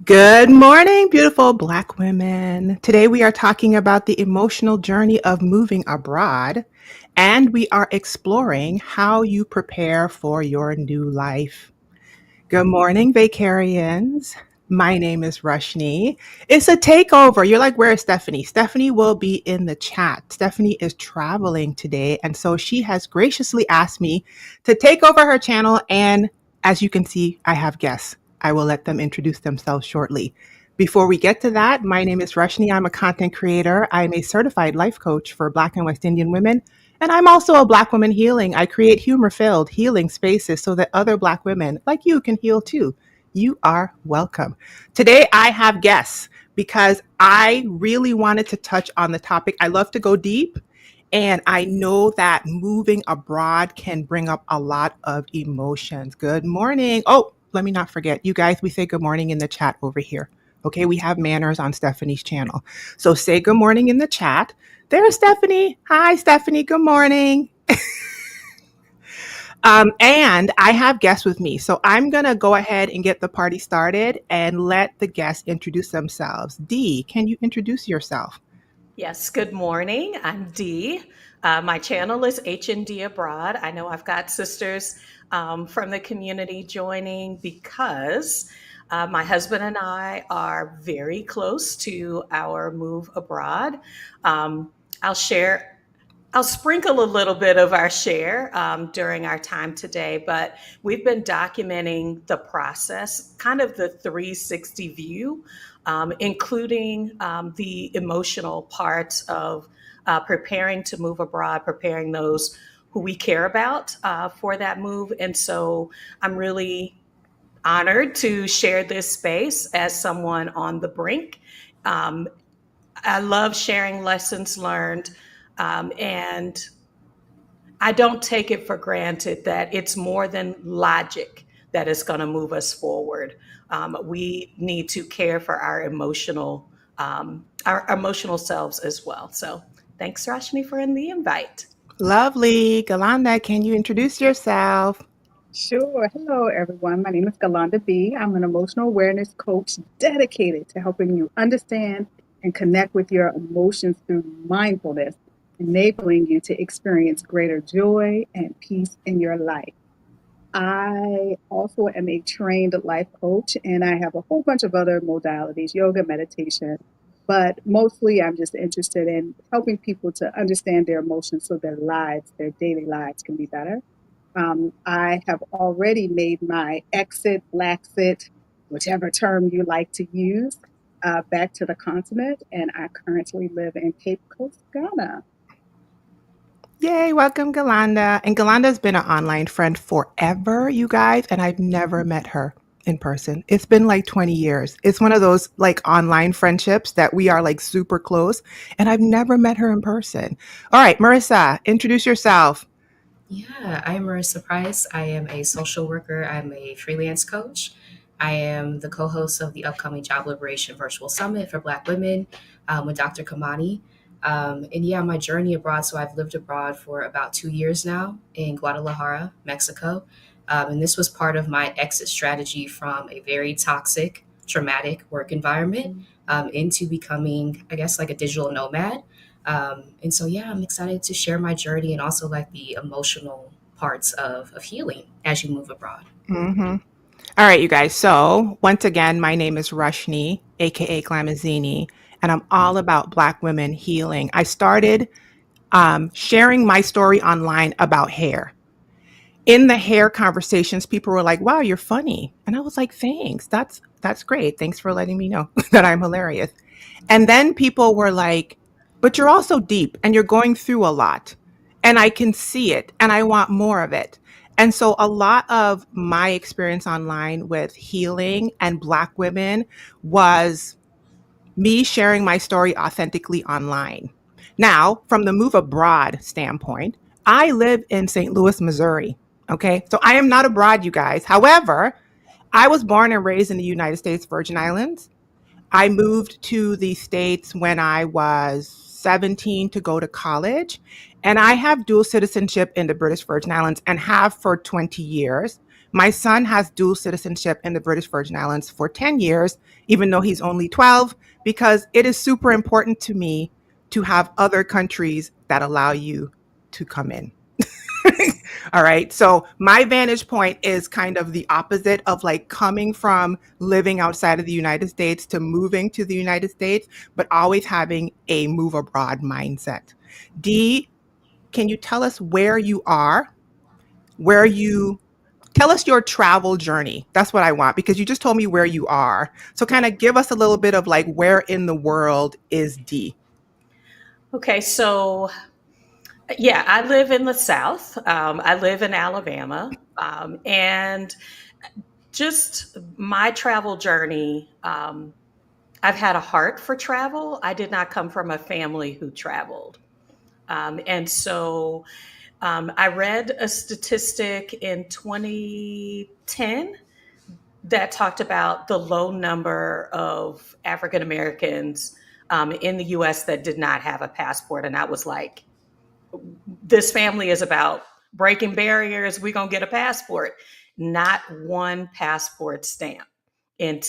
Good morning, beautiful Black women. Today we are talking about the emotional journey of moving abroad, and we are exploring how you prepare for your new life. Good morning, Vacarians. My name is Rushni. It's a takeover. You're like, where is Stephanie? Stephanie will be in the chat. Stephanie is traveling today, and so she has graciously asked me to take over her channel. And as you can see, I have guests. I will let them introduce themselves shortly. Before we get to that, my name is Rushni. I'm a content creator. I'm a certified life coach for Black and West Indian women. And I'm also a Black woman healing. I create humor filled healing spaces so that other Black women like you can heal too. You are welcome. Today, I have guests because I really wanted to touch on the topic. I love to go deep, and I know that moving abroad can bring up a lot of emotions. Good morning. Oh, let me not forget, you guys, we say good morning in the chat over here. Okay, we have manners on Stephanie's channel. So say good morning in the chat. There's Stephanie. Hi, Stephanie. Good morning. And I have guests with me. So I'm going to go ahead and get the party started and let the guests introduce themselves. Dee, can you introduce yourself? Yes, good morning. I'm Dee. My channel is H&D Abroad. I know I've got sisters from the community joining because my husband and I are very close to our move abroad. Um, I'll share I'll sprinkle a little bit of our share during our time today, but we've been documenting the process, kind of the 360 view, including the emotional parts of preparing to move abroad, preparing those who we care about for that move. And so I'm really honored to share this space as someone on the brink. Um, I love sharing lessons learned. And I don't take it for granted that it's more than logic that is going to move us forward. We need to care for our emotional selves as well. So thanks, Rashni, for the invite. Lovely. Galanda, can you introduce yourself? Sure. Hello, everyone. My name is Galanda B. I'm an emotional awareness coach dedicated to helping you understand and connect with your emotions through mindfulness, enabling you to experience greater joy and peace in your life. I also am a trained life coach, and I have a whole bunch of other modalities, yoga, meditation, but mostly I'm just interested in helping people to understand their emotions so their lives, their daily lives can be better. I have already made my exit, blaxit, whichever term you like to use, back to the continent, and I currently live in Cape Coast, Ghana. Yay, welcome, Galanda. And Galanda's been an online friend forever, you guys, and I've never met her in person. It's been like 20 years. It's one of those like online friendships that we are like super close, and I've never met her in person. All right, Marissa, introduce yourself. Yeah, I'm Marissa Price. I am a social worker. I'm a freelance coach. I am the co host of the upcoming Job Liberation Virtual Summit for Black women with Dr. Kamani. And yeah, my journey abroad. So I've lived abroad for about 2 years now in Guadalajara, Mexico. And this was part of my exit strategy from a very toxic, traumatic work environment into becoming, I guess, like a digital nomad. And so, yeah, I'm excited to share my journey and also like the emotional parts of healing as you move abroad. Mm-hmm. All right, you guys. So, once again, my name is Rushni, aka Glamazini, and I'm all about Black women healing. I started sharing my story online about hair. In the hair conversations, people were like, "Wow, you're funny," and I was like, "Thanks. That's great. Thanks for letting me know that I'm hilarious." And then people were like, "But you're also deep, and you're going through a lot, and I can see it, and I want more of it." And so, a lot of my experience online with healing and Black women was me sharing my story authentically online. Now, from the move abroad standpoint, I live in St. Louis, Missouri. Okay. So I am not abroad, you guys. However, I was born and raised in the United States Virgin Islands. I moved to the States when I was 17 to go to college. And I have dual citizenship in the British Virgin Islands and have for 20 years My son has dual citizenship in the British Virgin Islands for 10 years, even though he's only 12, because it is super important to me to have other countries that allow you to come in. All right. So my vantage point is kind of the opposite of like coming from living outside of the United States to moving to the United States, but always having a move abroad mindset. Dee, can you tell us where you are? Where you Tell us your travel journey. That's what I want because you just told me where you are. So kind of give us a little bit of like where in the world is Dee? Okay, so yeah, I live in the South. I live in Alabama. And just my travel journey, I've had a heart for travel. I did not come from a family who traveled. And so I read a statistic in 2010 that talked about the low number of African Americans in the US that did not have a passport. And I was like, this family is about breaking barriers. We're going to get a passport. Not one passport stamp in,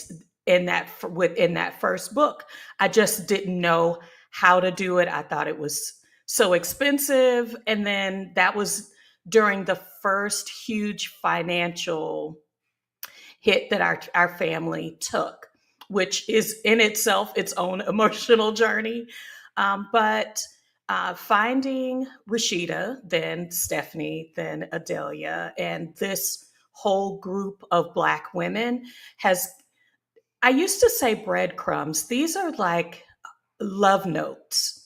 within that first book. I just didn't know how to do it. I thought it was so expensive. And then that was during the first huge financial hit that our family took, which is in itself its own emotional journey. But finding Rashida, then Stephanie, then Adelia, and this whole group of Black women has, I used to say breadcrumbs. These are like love notes.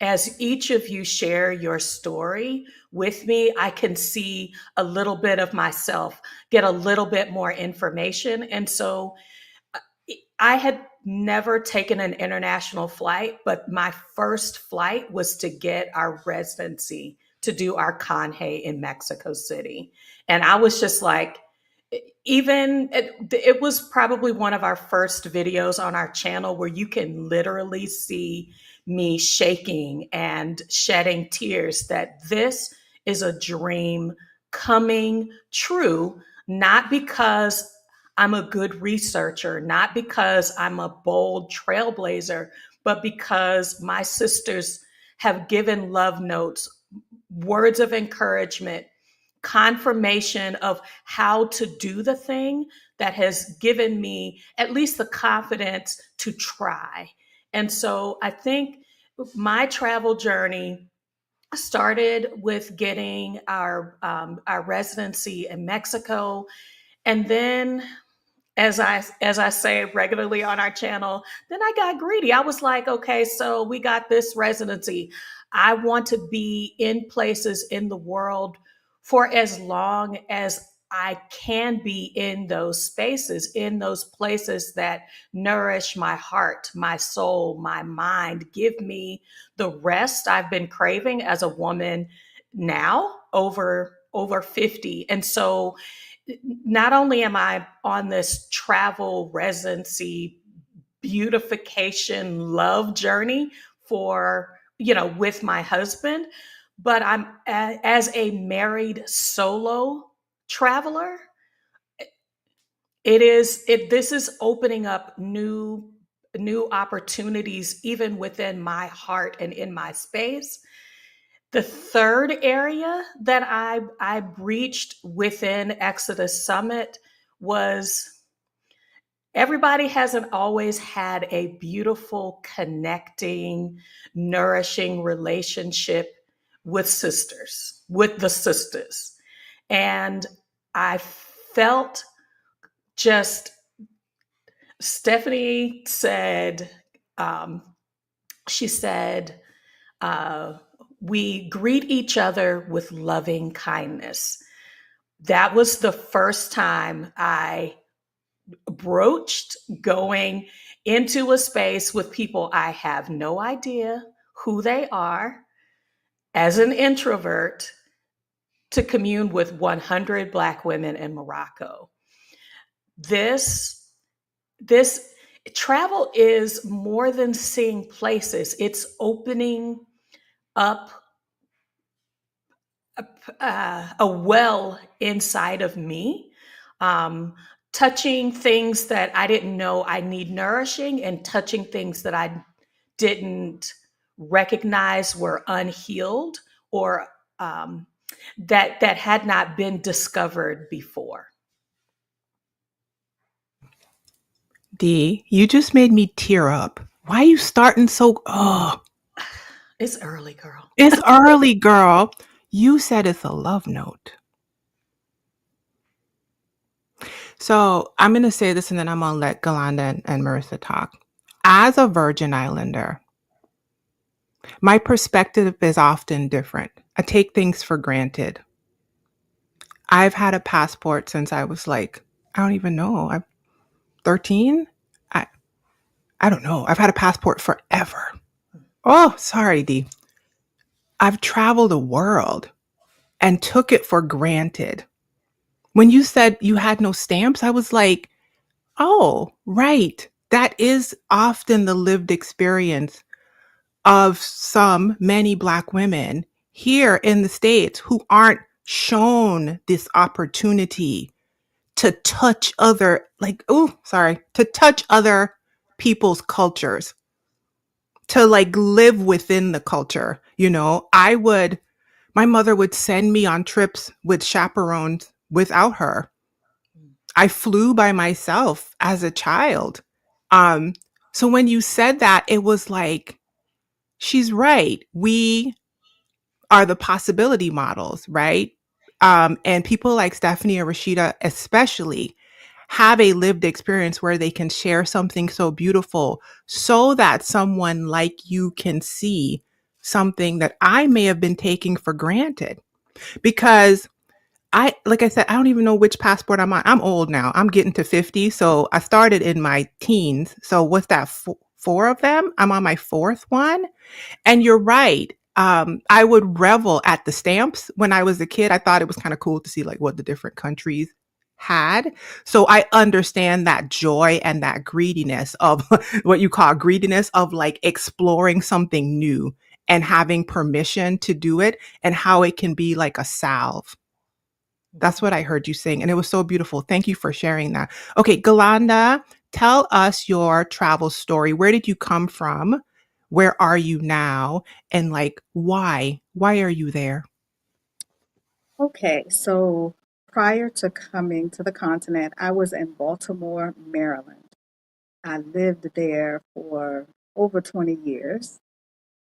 As each of you share your story with me, I can see a little bit of myself, get a little bit more information. And so I had never taken an international flight, but my first flight was to get our residency to do our Conhe in Mexico City. And I was just like, it was probably one of our first videos on our channel where you can literally see me shaking and shedding tears that this is a dream coming true, not because I'm a good researcher, not because I'm a bold trailblazer, but because my sisters have given love notes, words of encouragement, confirmation of how to do the thing that has given me at least the confidence to try. And so I think my travel journey started with getting our residency in Mexico, and then as I say regularly on our channel, then I got greedy. I was like, okay, so we got this residency. I want to be in places in the world for as long as I can be in those spaces, in those places that nourish my heart, my soul, my mind, give me the rest I've been craving as a woman now over 50. And so not only am I on this travel residency beautification love journey for, with my husband, but as a married solo traveler, this is opening up new opportunities even within my heart and in my space. The third area that I reached within Exodus Summit was everybody hasn't always had a beautiful, connecting, nourishing relationship with the sisters. And I felt just, Stephanie said, she said, we greet each other with loving kindness. That was the first time I broached going into a space with people I have no idea who they are as an introvert to commune with 100 Black women in Morocco. This travel is more than seeing places. It's opening up a well inside of me um, touching things that I didn't know I need nourishing, and touching things that I didn't recognize were unhealed, or um, that had not been discovered before. Dee, you just made me tear up. Why are you starting so? Oh, It's early, girl. it's early, girl. You said it's a love note. So I'm going to say this and then I'm going to let Galanda and Marissa talk. As a Virgin Islander, my perspective is often different. I take things for granted. I've had a passport since I was like, I don't even know, I'm 13. I, I don't know. I've had a passport forever. Oh, sorry, Dee. I've traveled the world and took it for granted. When you said you had no stamps, I was like, oh, right. That is often the lived experience of many Black women here in the States who aren't shown this opportunity to touch to touch other people's cultures, to like live within the culture. My mother would send me on trips with chaperones without her. I flew by myself as a child. Um, so when you said that, it was like, she's right. We are the possibility models, right? And people like Stephanie or Rashida, especially, have a lived experience where they can share something so beautiful so that someone like you can see something that I may have been taking for granted. Because like I said, I don't even know which passport I'm on. I'm old now. I'm getting to 50. So I started in my teens. So what's that? Four of them? I'm on my fourth one. And you're right. I would revel at the stamps when I was a kid. I thought it was kind of cool to see like what the different countries had. So I understand that joy and that greediness of what you call greediness of like exploring something new and having permission to do it, and how it can be like a salve. That's what I heard you sing, and it was so beautiful. Thank you for sharing that. Okay, Galanda, tell us your travel story. Where did you come from? Where are you now? And like, why? Why are you there? Okay, so prior to coming to the continent, I was in Baltimore, Maryland. I lived there for over 20 years.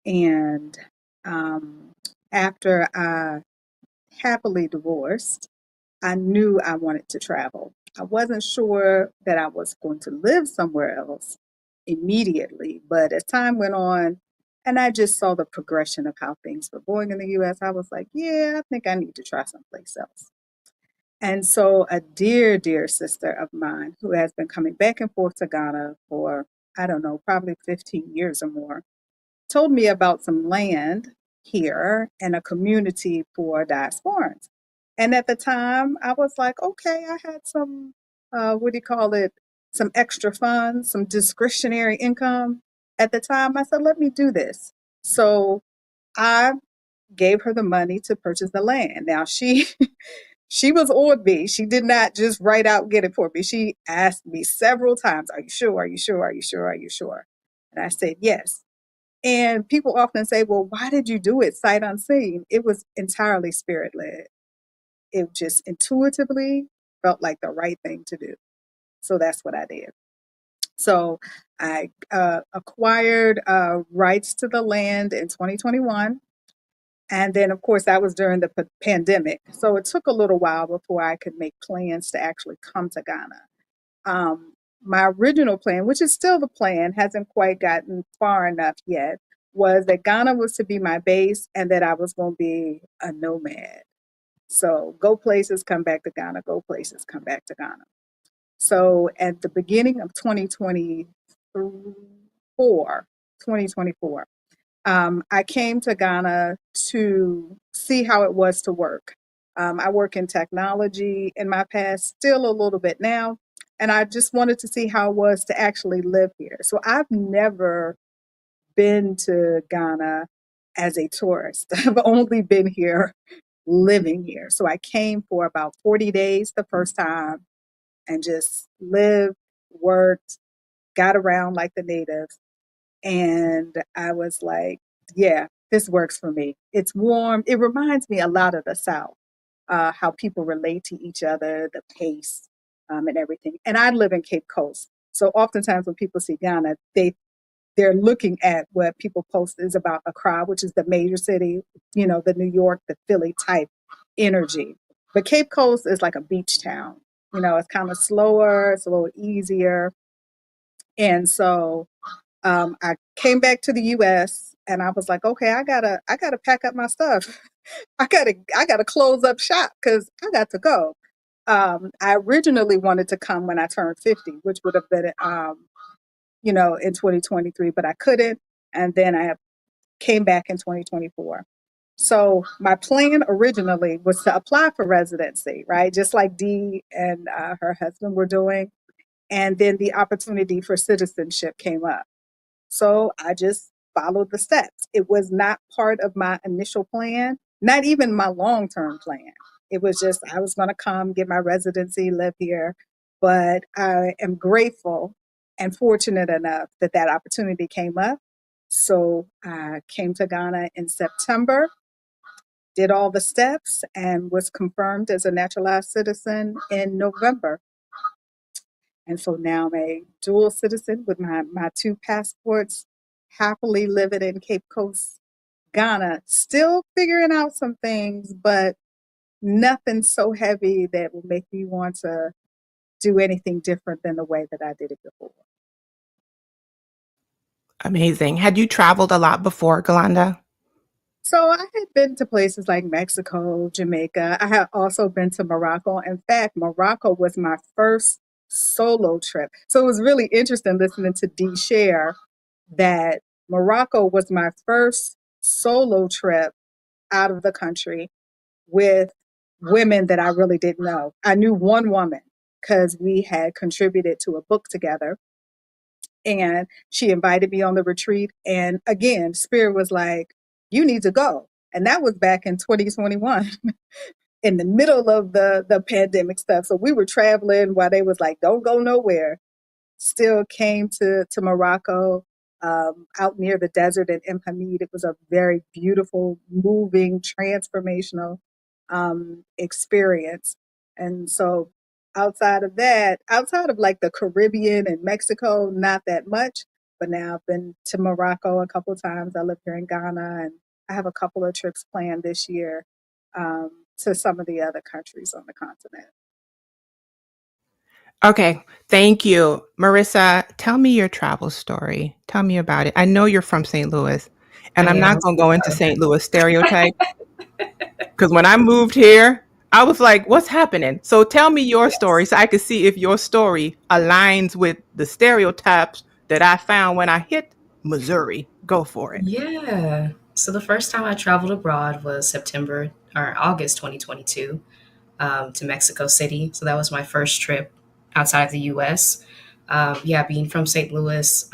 And um, after I happily divorced, I knew I wanted to travel. I wasn't sure that I was going to live somewhere else immediately, but as time went on, and I just saw the progression of how things were going in the US, I was like, yeah, I think I need to try someplace else. And so, a dear, dear sister of mine who has been coming back and forth to Ghana for, I don't know, probably 15 years or more, told me about some land here and a community for diasporans. And at the time, I was like, okay, I had some, what do you call it? Some extra funds, some discretionary income. At the time, I said, let me do this. So I gave her the money to purchase the land. Now she was on me. She did not just write out get it for me. She asked me several times, "Are you sure? Are you sure? Are you sure? Are you sure?" And I said yes. And people often say, well, why did you do it sight unseen? It was entirely spirit led. It just intuitively felt like the right thing to do. So that's what I did. So I acquired rights to the land in 2021. And then, of course, that was during the pandemic. So it took a little while before I could make plans to actually come to Ghana. My original plan, which is still the plan, hasn't quite gotten far enough yet, was that Ghana was to be my base and that I was going to be a nomad. So go places, come back to Ghana, go places, come back to Ghana. So at the beginning of 2024, I came to Ghana to see how it was to work. I work in technology in my past, still a little bit now, and I just wanted to see how it was to actually live here. So I've never been to Ghana as a tourist. I've only been here living here. So I came for about 40 days the first time. and just lived, worked, got around like the natives. And I was like, yeah, this works for me. It's warm. It reminds me a lot of the South, how people relate to each other, the pace, and everything. And I live in Cape Coast. So oftentimes when people see Ghana, they're looking at what people post is about Accra, which is the major city, the New York, the Philly type energy. But Cape Coast is like a beach town. It's kind of slower, it's a little easier. And so I came back to the US and I was like, okay, I gotta pack up my stuff. I gotta close up shop because I got to go. I originally wanted to come when I turned 50, which would have been in 2023, but I couldn't. And then I came back in 2024. So my plan originally was to apply for residency, right? Just like Dee and her husband were doing. And then the opportunity for citizenship came up. So I just followed the steps. It was not part of my initial plan, not even my long term plan. It was just, I was going to come, get my residency, live here. But I am grateful and fortunate enough that that opportunity came up. So I came to Ghana in September, did all the steps, and was confirmed as a naturalized citizen in November. And so now I'm a dual citizen with my two passports, happily living in Cape Coast, Ghana, still figuring out some things, but nothing so heavy that will make me want to do anything different than the way that I did it before. Amazing. Had you traveled a lot before, Galanda? So I had been to places like Mexico, Jamaica. I had also been to Morocco. In fact, Morocco was my first solo trip. So it was really interesting listening to Dee share that Morocco was my first solo trip out of the country with women that I really didn't know. I knew one woman because we had contributed to a book together, and she invited me on the retreat. And again, Spirit was like, you need to go. And that was back in 2021 in the middle of the pandemic stuff. So we were traveling while they was like, don't go nowhere. Still came to Morocco, out near the desert in Hamid. It was a very beautiful, moving, transformational experience. And so outside of that, outside of like the Caribbean and Mexico, not that much. But now I've been to Morocco a couple times. I live here in Ghana, and I have a couple of trips planned this year to some of the other countries on the continent. Okay, thank you. Marissa, tell me your travel story. Tell me about it. I know you're from St. Louis, and I I'm am. not going to go into St. Louis stereotype because when I moved here, I was like, what's happening? So tell me your story Yes. so I could see if your story aligns with the stereotypes that I found when I hit Missouri. Go for it. Yeah. So the first time I traveled abroad was September or August 2022, to Mexico City. So that was my first trip outside of the US. Yeah, being from St. Louis,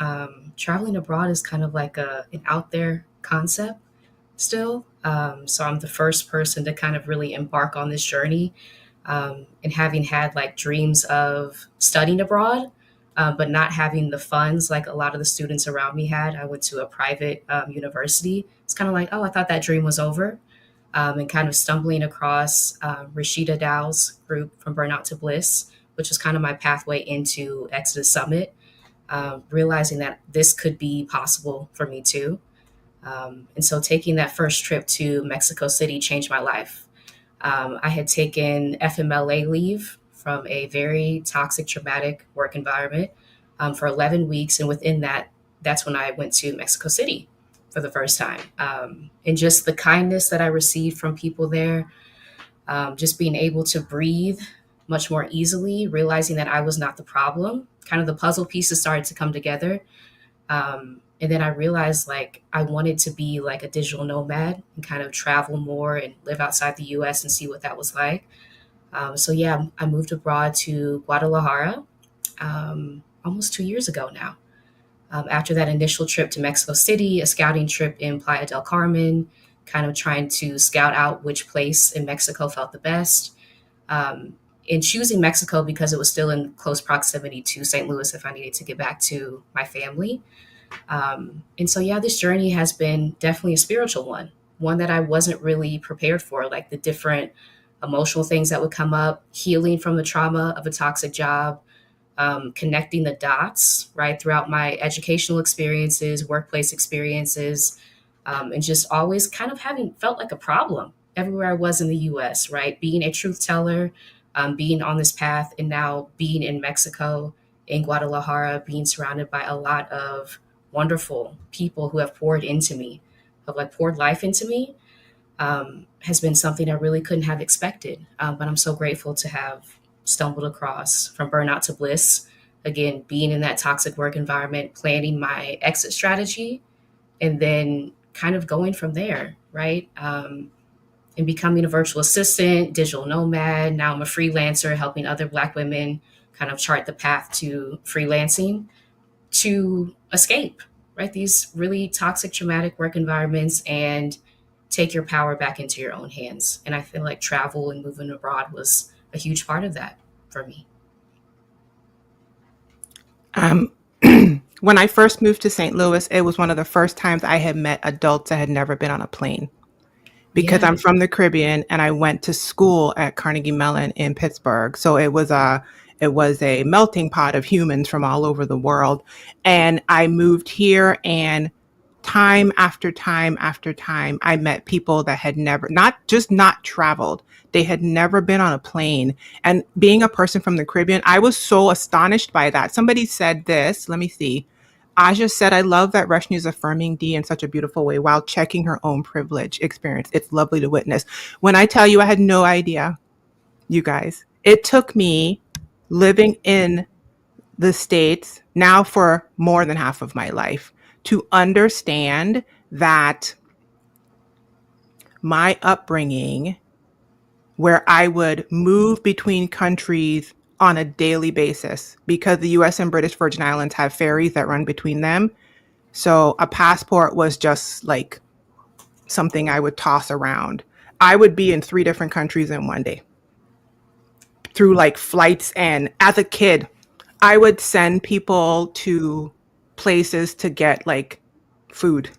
traveling abroad is kind of like an out there concept still. So I'm the first person to kind of really embark on this journey. And having had like dreams of studying abroad, but not having the funds like a lot of the students around me had. I went to a private university. It's kind of like, oh, I thought that dream was over. And kind of stumbling across Rashida Dow's group from Burnout to Bliss, which was kind of my pathway into Exodus Summit, realizing that this could be possible for me too. And so taking that first trip to Mexico City changed my life. I had taken FMLA leave from a very toxic, traumatic work environment for 11 weeks. And within that, that's when I went to Mexico City for the first time. And just the kindness that I received from people there, just being able to breathe much more easily, realizing that I was not the problem. Kind of the puzzle pieces started to come together. And then I realized like I wanted to be like a digital nomad and kind of travel more and live outside the US and see what that was like. So yeah, I moved abroad to Guadalajara almost 2 years ago now. After that initial trip to Mexico City, a scouting trip in Playa del Carmen, kind of trying to scout out which place in Mexico felt the best. Um, in choosing Mexico because it was still in close proximity to St. Louis if I needed to get back to my family. And so, yeah, this journey has been definitely a spiritual one that I wasn't really prepared for, like the different emotional things that would come up, healing from the trauma of a toxic job, connecting the dots, right, throughout my educational experiences, workplace experiences, and just always kind of having felt like a problem everywhere I was in the US, right? Being a truth teller, being on this path, and now being in Mexico, in Guadalajara, being surrounded by a lot of wonderful people who have poured into me, have like poured life into me, has been something I really couldn't have expected. But I'm so grateful to have stumbled across from burnout to bliss. Again, being in that toxic work environment, planning my exit strategy, and then kind of going from there, right? And becoming a virtual assistant, digital nomad. Now I'm a freelancer helping other Black women kind of chart the path to freelancing to escape, right? These really toxic, traumatic work environments and take your power back into your own hands. And I feel like travel and moving abroad was a huge part of that for me. Um, when I first moved to St. Louis, it was one of the first times I had met adults that had never been on a plane because Yeah. I'm from the Caribbean and I went to school at Carnegie Mellon in Pittsburgh. So it was a melting pot of humans from all over the world. And I moved here, and time after time after time, I met people that had never, not traveled. They had never been on a plane. And being a person from the Caribbean, I was so astonished by that. Somebody said this, let me see. Aja said, I love that Reshni is affirming D in such a beautiful way while checking her own privilege experience. It's lovely to witness. When I tell you, I had no idea, you guys. It took me living in the States now for more than half of my life to understand that my upbringing, where I would move between countries on a daily basis, because the US and British Virgin Islands have ferries that run between them. So a passport was just like something I would toss around. I would be in 3 different countries in one day through like flights. And as a kid, I would send people to places to get like food.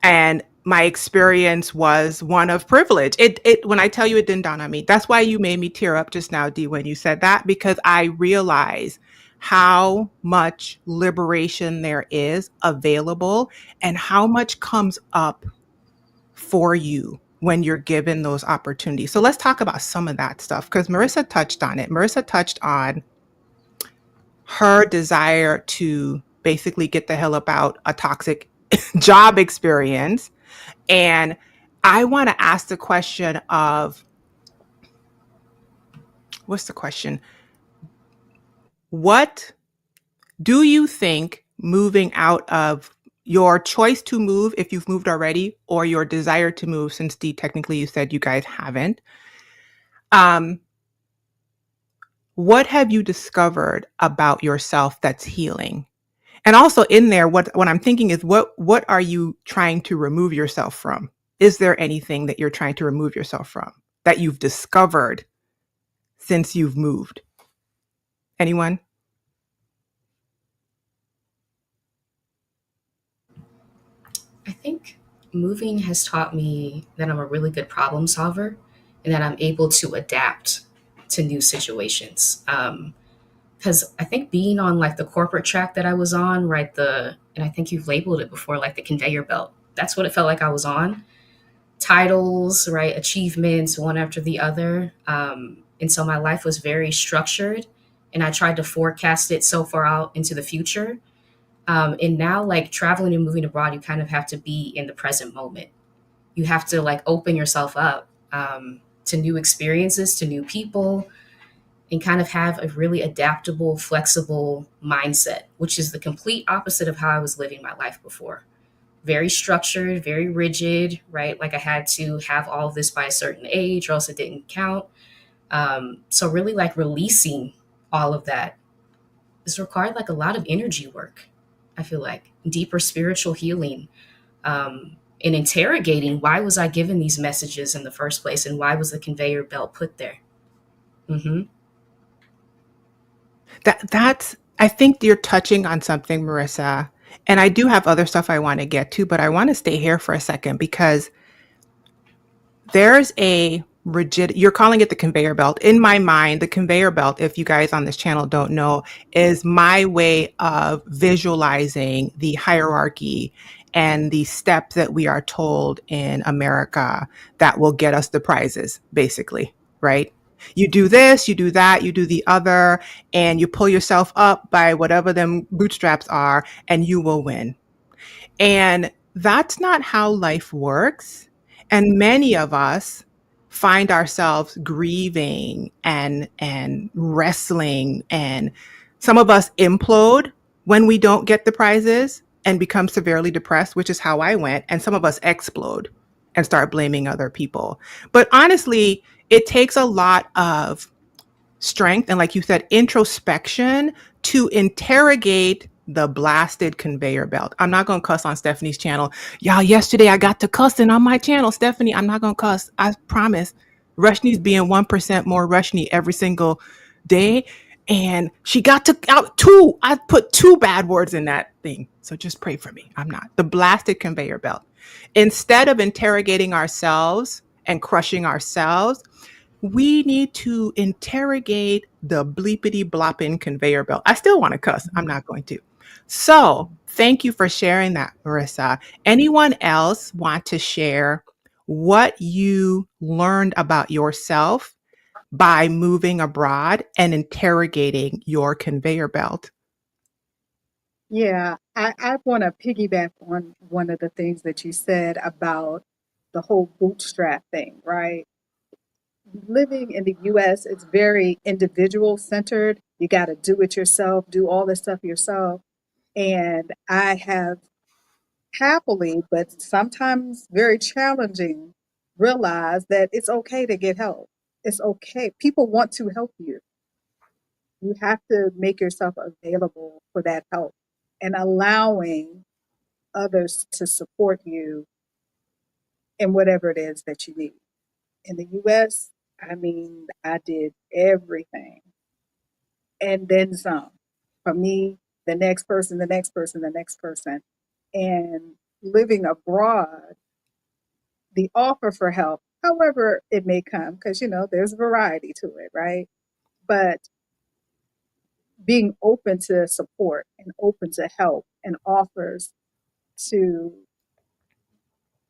And my experience was one of privilege. It when I tell you, it didn't dawn on me. That's why you made me tear up just now, Dee, when you said that, because I realize how much liberation there is available and how much comes up for you when you're given those opportunities. So let's talk about some of that stuff, because Marissa touched on it. Marissa touched on her desire to basically get the hell up out a toxic job experience. And I want to ask the question of, what's the question? What do you think moving out of your choice to move, if you've moved already, or your desire to move, since D, technically you said you guys haven't, um, what have you discovered about yourself that's healing? And also in there, what I'm thinking is, what are you trying to remove yourself from? Is there anything that you're trying to remove yourself from that you've discovered since you've moved? Anyone? I think moving has taught me that I'm a really good problem solver and that I'm able to adapt to new situations. Because I think being on like the corporate track that I was on, right, and I think you've labeled it before, like the conveyor belt. That's what it felt like I was on. Titles, right, achievements, one after the other. And so my life was very structured, and I tried to forecast it so far out into the future. And now, like traveling and moving abroad, you kind of have to be in the present moment. You have to like open yourself up to new experiences, to new people, and kind of have a really adaptable, flexible mindset, which is the complete opposite of how I was living my life before. Very structured, very rigid, right? Like I had to have all of this by a certain age or else it didn't count. So really like releasing all of that has required like a lot of energy work. I feel like deeper spiritual healing, and interrogating why was I given these messages in the first place and why was the conveyor belt put there? Hmm. That's I think you're touching on something, Marissa. And I do have other stuff I want to get to, but I want to stay here for a second because there's a rigid, you're calling it the conveyor belt. In my mind, the conveyor belt, if you guys on this channel don't know, is my way of visualizing the hierarchy and the steps that we are told in America that will get us the prizes, basically, right? You do this, you do that, you do the other, and you pull yourself up by whatever them bootstraps are, and you will win. And that's not how life works. And many of us find ourselves grieving and wrestling, and some of us implode when we don't get the prizes and become severely depressed, which is how I went, and some of us explode and start blaming other people. But honestly, it takes a lot of strength and, like you said, introspection to interrogate the blasted conveyor belt. I'm not going to cuss on Stephanie's channel. Y'all, yesterday I got to cussing on my channel. Stephanie, I'm not going to cuss. I promise. Rushni's being 1% more Rushni every single day. And she got to out two. I put two bad words in that thing. So just pray for me. I'm not. The blasted conveyor belt. Instead of interrogating ourselves and crushing ourselves, we need to interrogate the bleepity blopping conveyor belt. I still want to cuss. I'm not going to. So thank you for sharing that, Marissa. Anyone else want to share what you learned about yourself by moving abroad and interrogating your conveyor belt? Yeah, I want to piggyback on one of the things that you said about the whole bootstrap thing, right? Living in the US, it's very individual centered. You got to do it yourself, do all this stuff yourself. And I have happily, but sometimes very challenging, realized that it's okay to get help. It's okay. People want to help you. You have to make yourself available for that help and allowing others to support you in whatever it is that you need. In the US, I mean, I did everything and then some. For me, the next person, the next person, the next person. And living abroad, the offer for help, however it may come, because, there's variety to it, right? But being open to support and open to help and offers to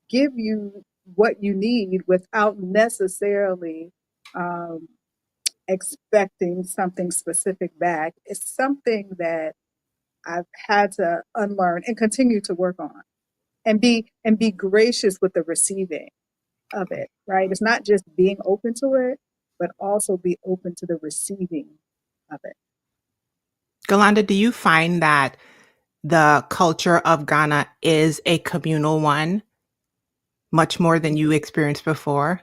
give you what you need without necessarily um, expecting something specific back is something that I've had to unlearn and continue to work on and be gracious with the receiving of it, right? It's not just being open to it, but also be open to the receiving of it. Galanda, do you find that the culture of Ghana is a communal one, much more than you experienced before?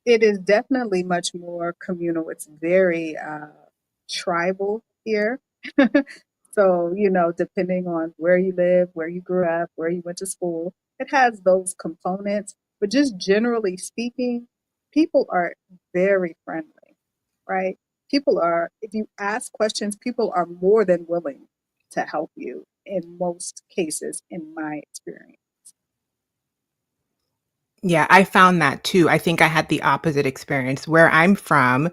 It is definitely much more communal. It's very tribal here. So, depending on where you live, where you grew up, where you went to school, it has those components. But just generally speaking, people are very friendly, right? People are, if you ask questions, people are more than willing to help you in most cases, in my experience. Yeah, I found that too. I think I had the opposite experience. Where I'm from,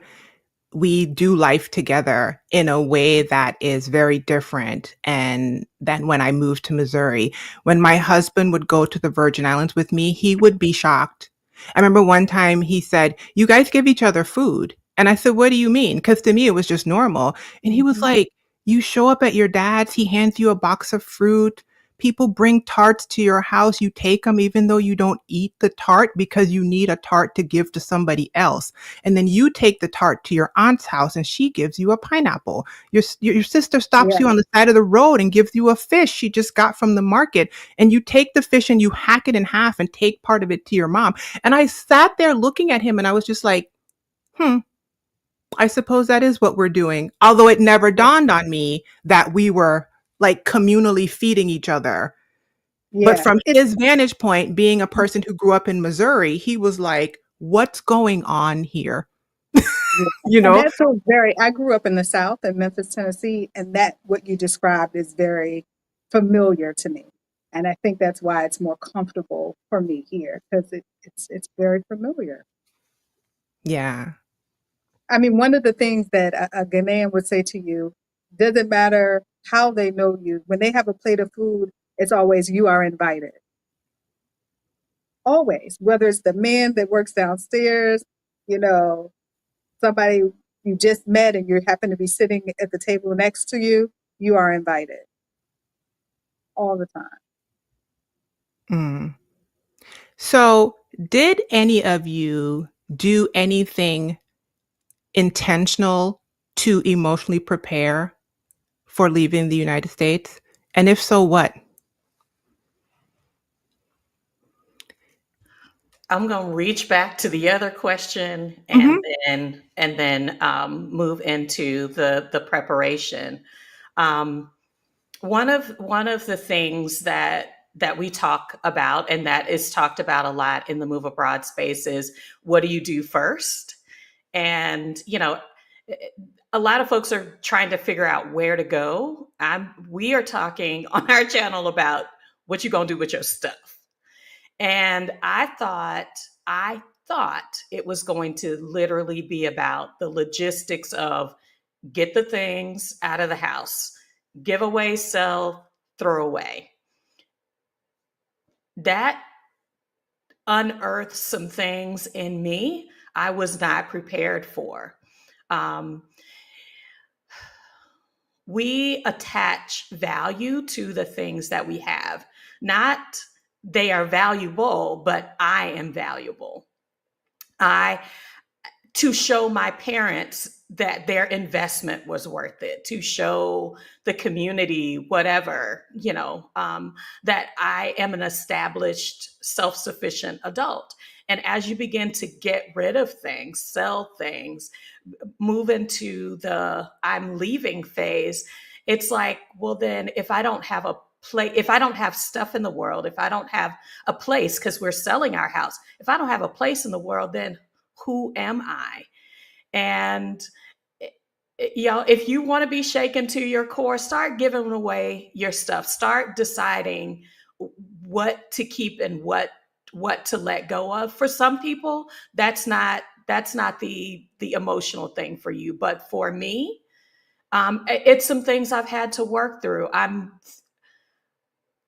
we do life together in a way that is very different and than when I moved to Missouri. When my husband would go to the Virgin Islands with me, he would be shocked. I remember one time he said, "You guys give each other food." And I said, "What do you mean?" Because to me it was just normal. And he was Mhm. like, "You show up at your dad's, he hands you a box of fruit. People bring tarts to your house. You take them even though you don't eat the tart because you need a tart to give to somebody else. And then you take the tart to your aunt's house and she gives you a pineapple. Your sister stops Yeah, you on the side of the road and gives you a fish she just got from the market. And you take the fish and you hack it in half and take part of it to your mom." And I sat there looking at him and I was just like, hmm, I suppose that is what we're doing. Although it never yeah, dawned on me that we were like communally feeding each other. But yeah. from It's his vantage point, being a person who grew up in Missouri, he was like, "What's going on here?" Yeah. you And know? that's so very, I grew up in the South in Memphis, Tennessee, and that what you described is very familiar to me. And I think that's why it's more comfortable for me here because it's very familiar. Yeah. I mean, one of the things that a Ghanaian would say to you, doesn't matter how they know you, when they have a plate of food, it's always you are invited. Always, whether it's the man that works downstairs, you know, somebody you just met and you happen to be sitting at the table next to you, you are invited all the time. Mm. So, did any of you do anything intentional to emotionally prepare for leaving the United States? And if so, what? I'm going to reach back to the other question and Mhm. then move into the preparation. Um, one of the things that we talk about and that is talked about a lot in the move abroad space is, what do you do first? And a lot of folks are trying to figure out where to go. We are talking on our channel about what you gonna do with your stuff. And I thought it was going to literally be about the logistics of get the things out of the house, give away, sell, throw away. That unearthed some things in me I was not prepared for. Um, we attach value to the things that we have, not they are valuable, but I am valuable. I To show my parents that their investment was worth it, to show the community, whatever, that I am an established, self sufficient adult. And as you begin to get rid of things, sell things, move into the I'm leaving phase, it's like, well, then if I don't have a place, if I don't have stuff in the world, if I don't have a place, because we're selling our house, if I don't have a place in the world, then who am I? And if you want to be shaken to your core, start giving away your stuff. Start deciding what to keep and what to let go of. For some people, that's not the emotional thing for you, but for me, it's some things I've had to work through.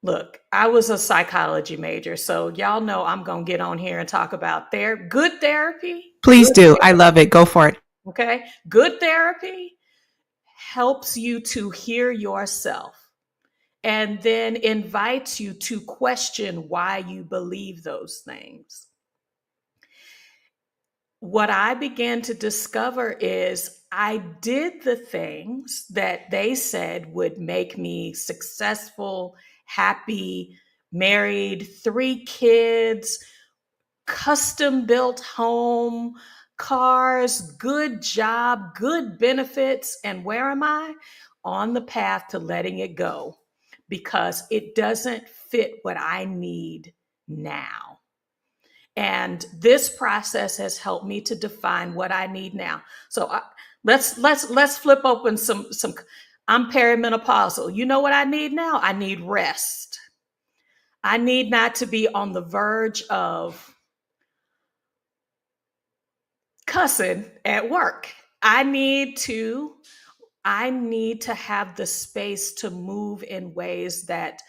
Look, I was a psychology major, so y'all know I'm gonna get on here and talk about good therapy. Please do. I love it. Go for it. Okay. Good therapy helps you to hear yourself and then invites you to question why you believe those things. What I began to discover is I did the things that they said would make me successful, happy, married, 3 kids, custom built home, cars, good job, good benefits. And where am I? On the path to letting it go because it doesn't fit what I need now. And this process has helped me to define what I need now. So let's flip open some. I'm perimenopausal. You know what I need now? I need rest. I need not to be on the verge of cussing at work. I need to have the space to move in ways that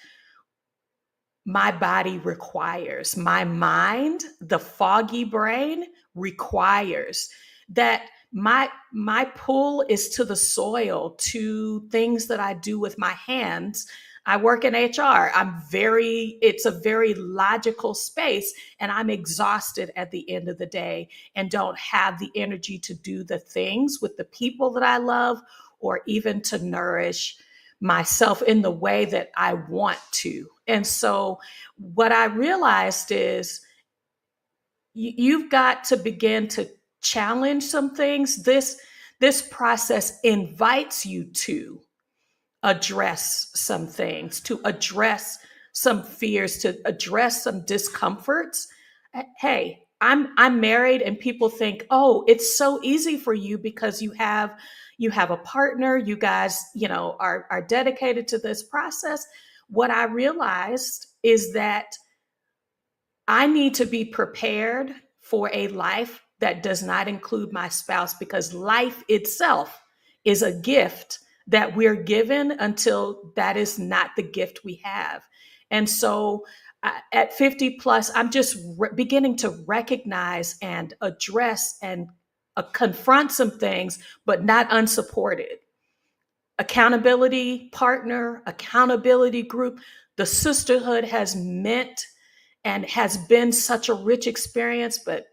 my body requires. My mind, the foggy brain requires that my pull is to the soil, to things that I do with my hands. I work in HR. It's a very logical space and I'm exhausted at the end of the day and don't have the energy to do the things with the people that I love or even to nourish myself in the way that I want to. And so what I realized is you've got to begin to challenge some things. This process invites you to address some things, to address some fears, to address some discomforts. Hey, I'm married, and people think, oh, it's so easy for you because you have a partner. You guys, are dedicated to this process. What I realized is that I need to be prepared for a life that does not include my spouse, because life itself is a gift that we're given until that is not the gift we have. And so at 50 plus, I'm just beginning to recognize and address and confront some things, but not unsupported. Accountability partner, accountability group, the sisterhood has meant and has been such a rich experience. But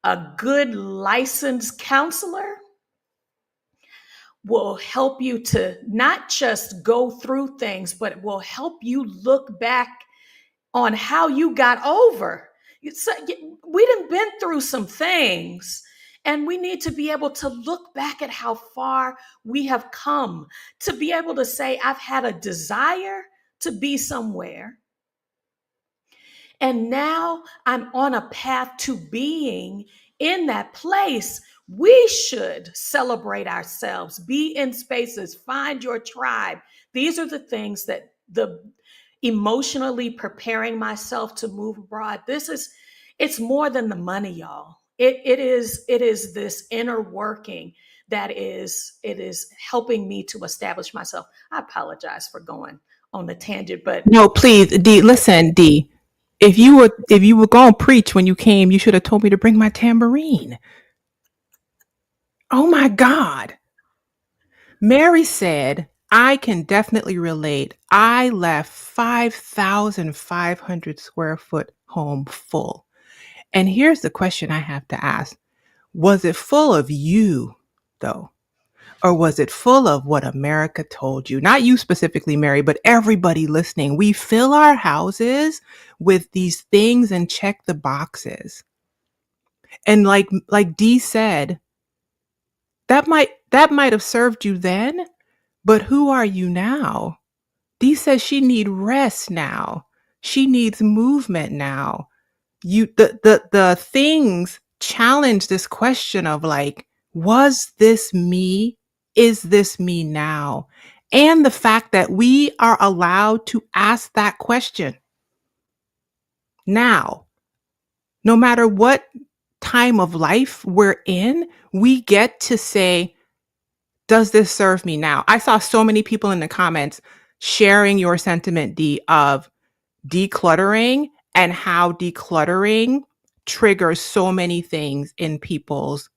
a good licensed counselor will help you to not just go through things, but will help you look back on how you got over. We done been through some things, and we need to be able to look back at how far we have come, to be able to say, I've had a desire to be somewhere, and now I'm on a path to being in that place. We should celebrate ourselves, be in spaces, find your tribe. These are the things that the emotionally preparing myself to move abroad. It's more than the money, y'all. It is this inner working that it is helping me to establish myself. I apologize for going on the tangent, but No, please, D. Listen, D. If you were going to preach when you came, you should have told me to bring my tambourine. Oh my God. Mary said, I can definitely relate. I left 5,500 square foot home full. And here's the question I have to ask. Was it full of you, though? Or was it full of what America told you? Not you specifically, Mary, but everybody listening. We fill our houses with these things and check the boxes. And like Dee said, that might have served you then, but who are you now? Dee says she needs rest now. She needs movement now. The things challenge this question of like, was this me? Is this me now? And the fact that we are allowed to ask that question now, no matter what time of life we're in, we get to say, does this serve me now? I saw so many people in the comments sharing your sentiment, D, of decluttering and how decluttering triggers so many things in people's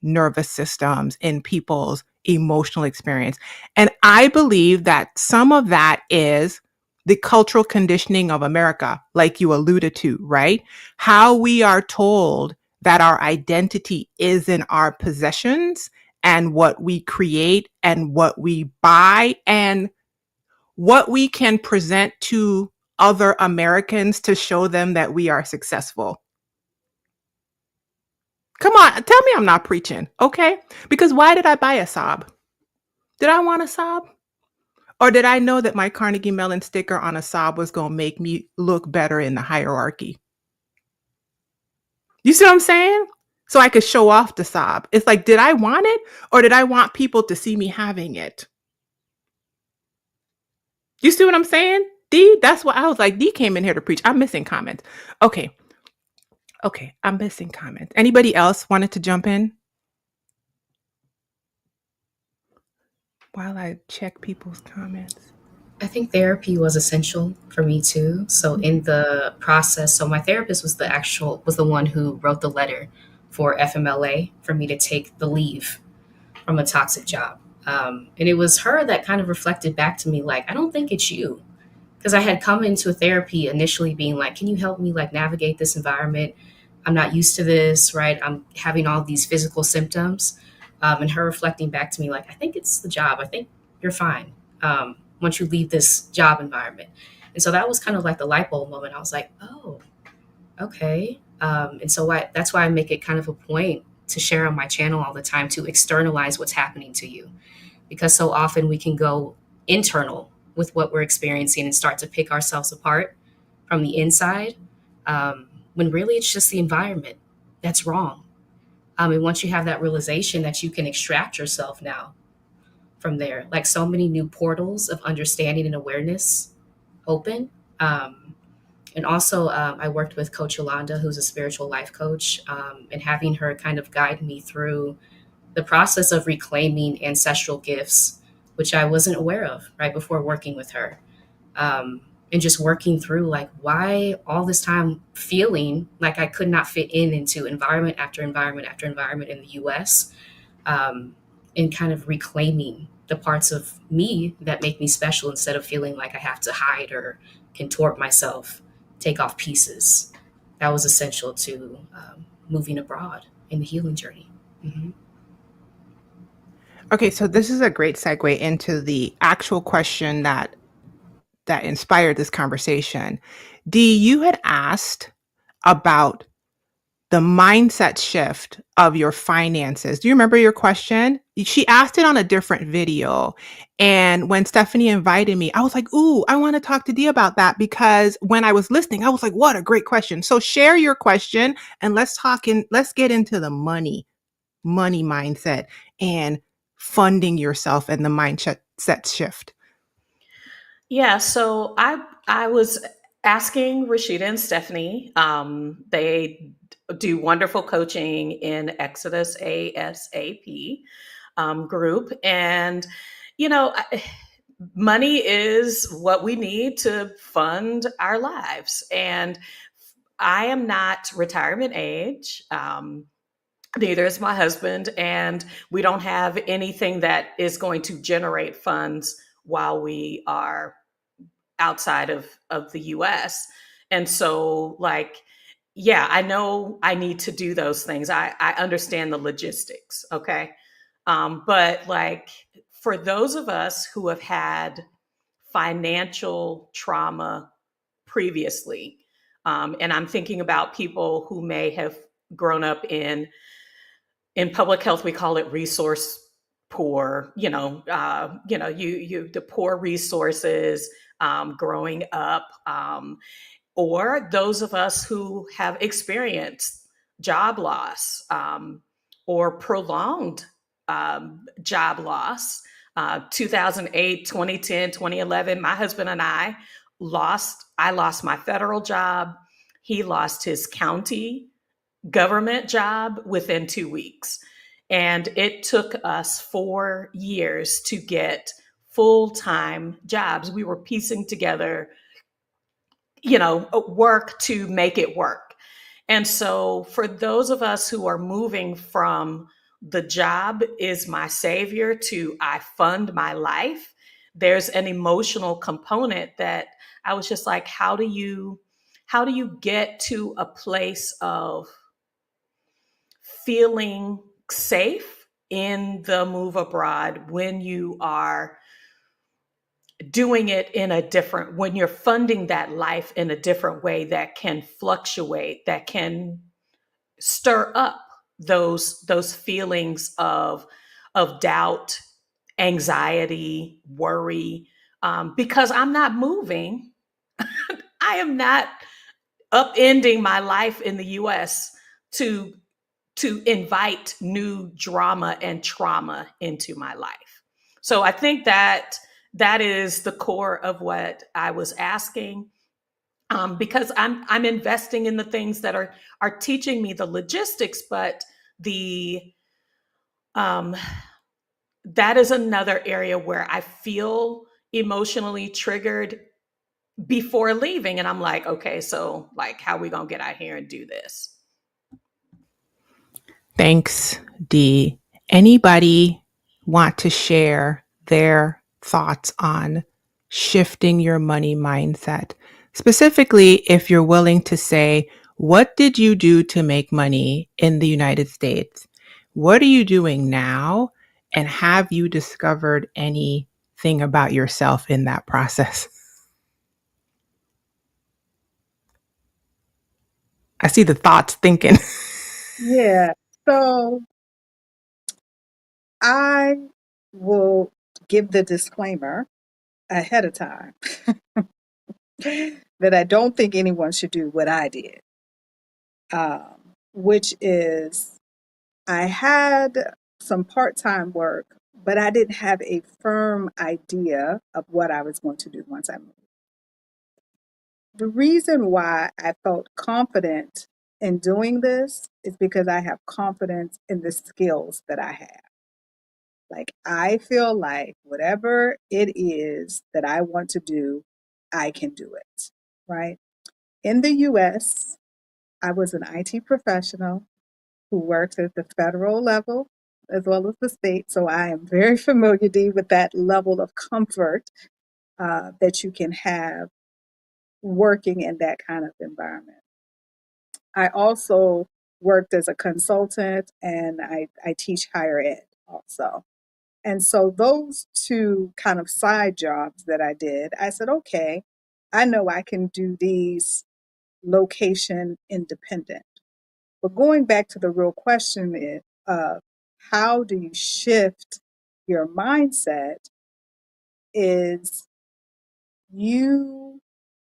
nervous systems, in people's emotional experience. And I believe that some of that is the cultural conditioning of America, like you alluded to, right? How we are told that our identity is in our possessions and what we create and what we buy and what we can present to other Americans to show them that we are successful. Come on, tell me I'm not preaching, okay? Because why did I buy a sob? Did I want a sob? Or did I know that my Carnegie Mellon sticker on a sob was going to make me look better in the hierarchy? You see what I'm saying? So I could show off the sob. It's like, did I want it or did I want people to see me having it? You see what I'm saying? D, that's what I was like. D came in here to preach. I'm missing comments. Okay, I'm missing comments. Anybody else wanted to jump in while I check people's comments? I think therapy was essential for me too. So in the process, so my therapist was the one who wrote the letter for FMLA for me to take the leave from a toxic job. And it was her that kind of reflected back to me, like, I don't think it's you. Because I had come into therapy initially being like, can you help me like navigate this environment? I'm not used to this, right? I'm having all these physical symptoms. And her reflecting back to me, like, I think it's the job. I think you're fine once you leave this job environment. And so that was kind of like the light bulb moment. I was like, oh, okay. And so that's why I make it kind of a point to share on my channel all the time to externalize what's happening to you. Because so often we can go internal with what we're experiencing and start to pick ourselves apart from the inside. when really it's just the environment that's wrong. And once you have that realization that you can extract yourself now from there, like so many new portals of understanding and awareness open. Um, and also, I worked with Coach Yolanda, who's a spiritual life coach, and having her kind of guide me through the process of reclaiming ancestral gifts, which I wasn't aware of right before working with her. Um, and just working through like why all this time feeling like I could not fit in into environment after environment after environment in the US, um, and kind of reclaiming the parts of me that make me special instead of feeling like I have to hide or contort myself, take off pieces. That was essential to moving abroad in the healing journey. Mm-hmm. Okay, so this is a great segue into the actual question that inspired this conversation. Dee, you had asked about the mindset shift of your finances. Do you remember your question? She asked it on a different video. And when Stephanie invited me, I was like, ooh, I want to talk to Dee about that because when I was listening, I was like, what a great question. So share your question and let's get into the money mindset and funding yourself and the mindset shift. Yeah, so I was asking Rashida and Stephanie. They do wonderful coaching in Exodus ASAP group, and you know, money is what we need to fund our lives. And I am not retirement age. Neither is my husband, and we don't have anything that is going to generate funds while we are outside of the US. And so like, yeah, I know I need to do those things. I understand the logistics. Okay. But like for those of us who have had financial trauma previously, and I'm thinking about people who may have grown up in public health, we call it resource poor. The poor resources growing up, or those of us who have experienced job loss, or prolonged job loss. 2008, 2010, 2011, my husband and I lost my federal job. He lost his county government job within 2 weeks. And it took us 4 years to get full-time jobs. We were piecing together, work to make it work. And so for those of us who are moving from the job is my savior to I fund my life, there's an emotional component that I was just like, how do you get to a place of feeling safe in the move abroad when you are doing it when you're funding that life in a different way that can fluctuate, that can stir up those feelings of doubt, anxiety, worry, because I'm not moving. I am not upending my life in the US to invite new drama and trauma into my life. So I think that is the core of what I was asking, because I'm investing in the things that are teaching me the logistics, but the um, that is another area where I feel emotionally triggered before leaving, and I'm like, okay, so like, how are we gonna get out here and do this? Thanks, Dee. Anybody want to share their thoughts on shifting your money mindset? Specifically, if you're willing to say, what did you do to make money in the United States? What are you doing now? And have you discovered anything about yourself in that process? I see the thoughts thinking. Yeah. So I will give the disclaimer ahead of time that I don't think anyone should do what I did. which is I had some part time work, but I didn't have a firm idea of what I was going to do once I moved. The reason why I felt confident in doing this is because I have confidence in the skills that I have. Like, I feel like whatever it is that I want to do, I can do it, right? In the US, I was an IT professional who works at the federal level as well as the state. So I am very familiar, Dee, with that level of comfort that you can have working in that kind of environment. I also worked as a consultant and I teach higher ed also. And so those two kind of side jobs that I did, I said, okay, I know I can do these location independent. But going back to the real question is, how do you shift your mindset is you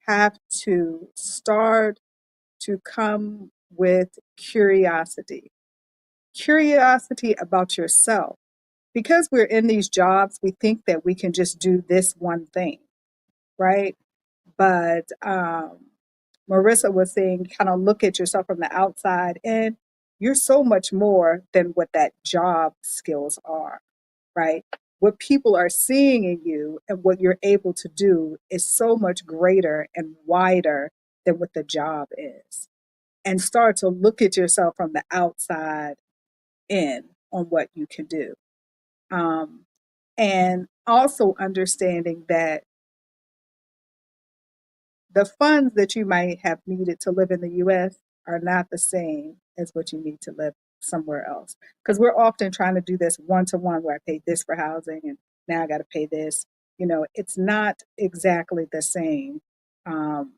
have to start to come with curiosity about yourself. Because we're in these jobs, we think that we can just do this one thing, right? But Marissa was saying, kind of look at yourself from the outside, and you're so much more than what that job skills are, right? What people are seeing in you and what you're able to do is so much greater and wider than what the job is. And start to look at yourself from the outside in on what you can do. Um, and also understanding that the funds that you might have needed to live in the US are not the same as what you need to live somewhere else. Because we're often trying to do this one to one where I paid this for housing and now I got to pay this. It's not exactly the same. Um,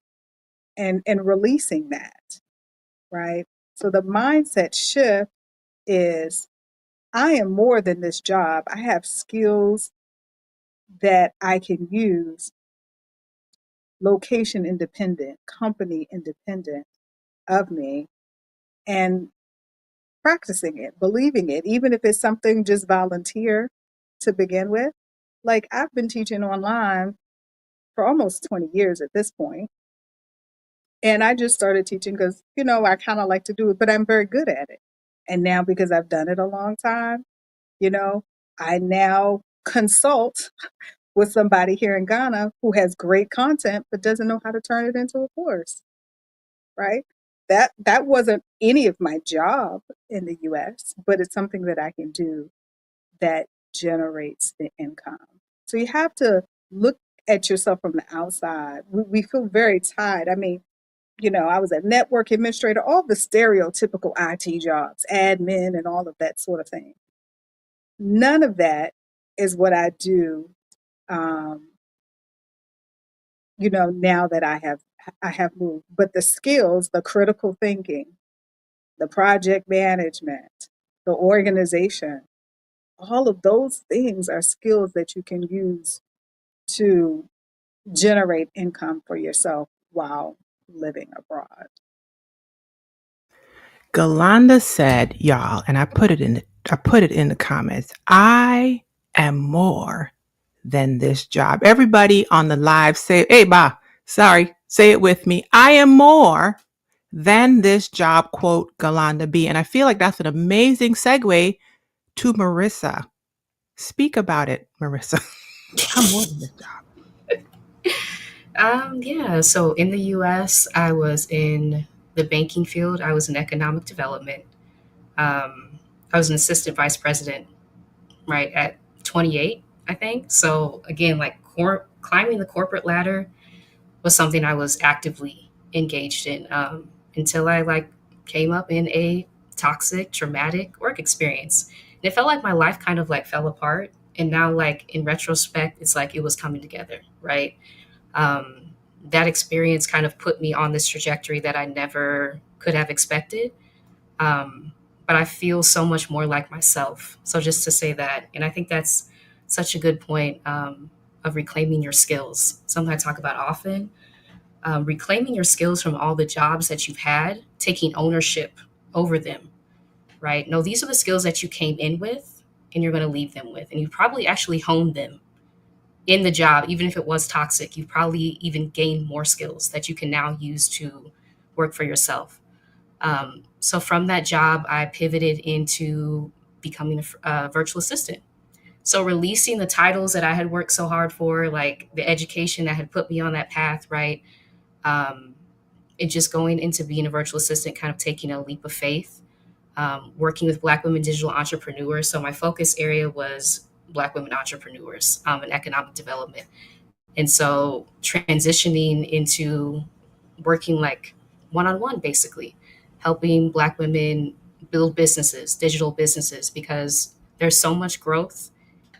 and releasing that, right? So the mindset shift is I am more than this job. I have skills that I can use location independent, company independent of me, and practicing it, believing it, even if it's something just volunteer to begin with. Like, I've been teaching online for almost 20 years at this point, and I just started teaching because, I kind of like to do it, but I'm very good at it. And now, because I've done it a long time, you know, I now consult with somebody here in Ghana who has great content but doesn't know how to turn it into a course, right? That wasn't any of my job in the US, but it's something that I can do that generates the income. So you have to look at yourself from the outside. We feel very tied. I mean, I was a network administrator, all the stereotypical IT jobs, admin, and all of that sort of thing. None of that is what I do. Um, now that I have moved, but the skills, the critical thinking, the project management, the organization, all of those things are skills that you can use to generate income for yourself while living abroad. Galanda said, y'all, and I put it in the comments. I am more than this job. Everybody on the live say, hey, say it with me. I am more than this job, quote Galanda B. And I feel like that's an amazing segue to Marissa. Speak about it, Marissa. I'm more than this job. Yeah, so in the US, I was in the banking field. I was in economic development. I was an assistant vice president, right, at 28, I think. So again, like climbing the corporate ladder was something I was actively engaged in until I came up in a toxic, traumatic work experience. And it felt like my life kind of fell apart. And now, in retrospect, it's like it was coming together, right? Um, that experience kind of put me on this trajectory that I never could have expected. Um, but I feel so much more like myself. So just to say that, and I think that's such a good point of reclaiming your skills. Something I talk about often. reclaiming your skills from all the jobs that you've had, taking ownership over them, right? No, these are the skills that you came in with and you're going to leave them with. And you probably actually honed them in the job, even if it was toxic. You probably even gained more skills that you can now use to work for yourself. So from that job, I pivoted into becoming a virtual assistant. So releasing the titles that I had worked so hard for, like the education that had put me on that path, right? Um, and just going into being a virtual assistant, kind of taking a leap of faith, working with Black women digital entrepreneurs. So my focus area was Black women entrepreneurs and economic development. And so transitioning into working like one-on-one, basically, helping Black women build businesses, digital businesses, because there's so much growth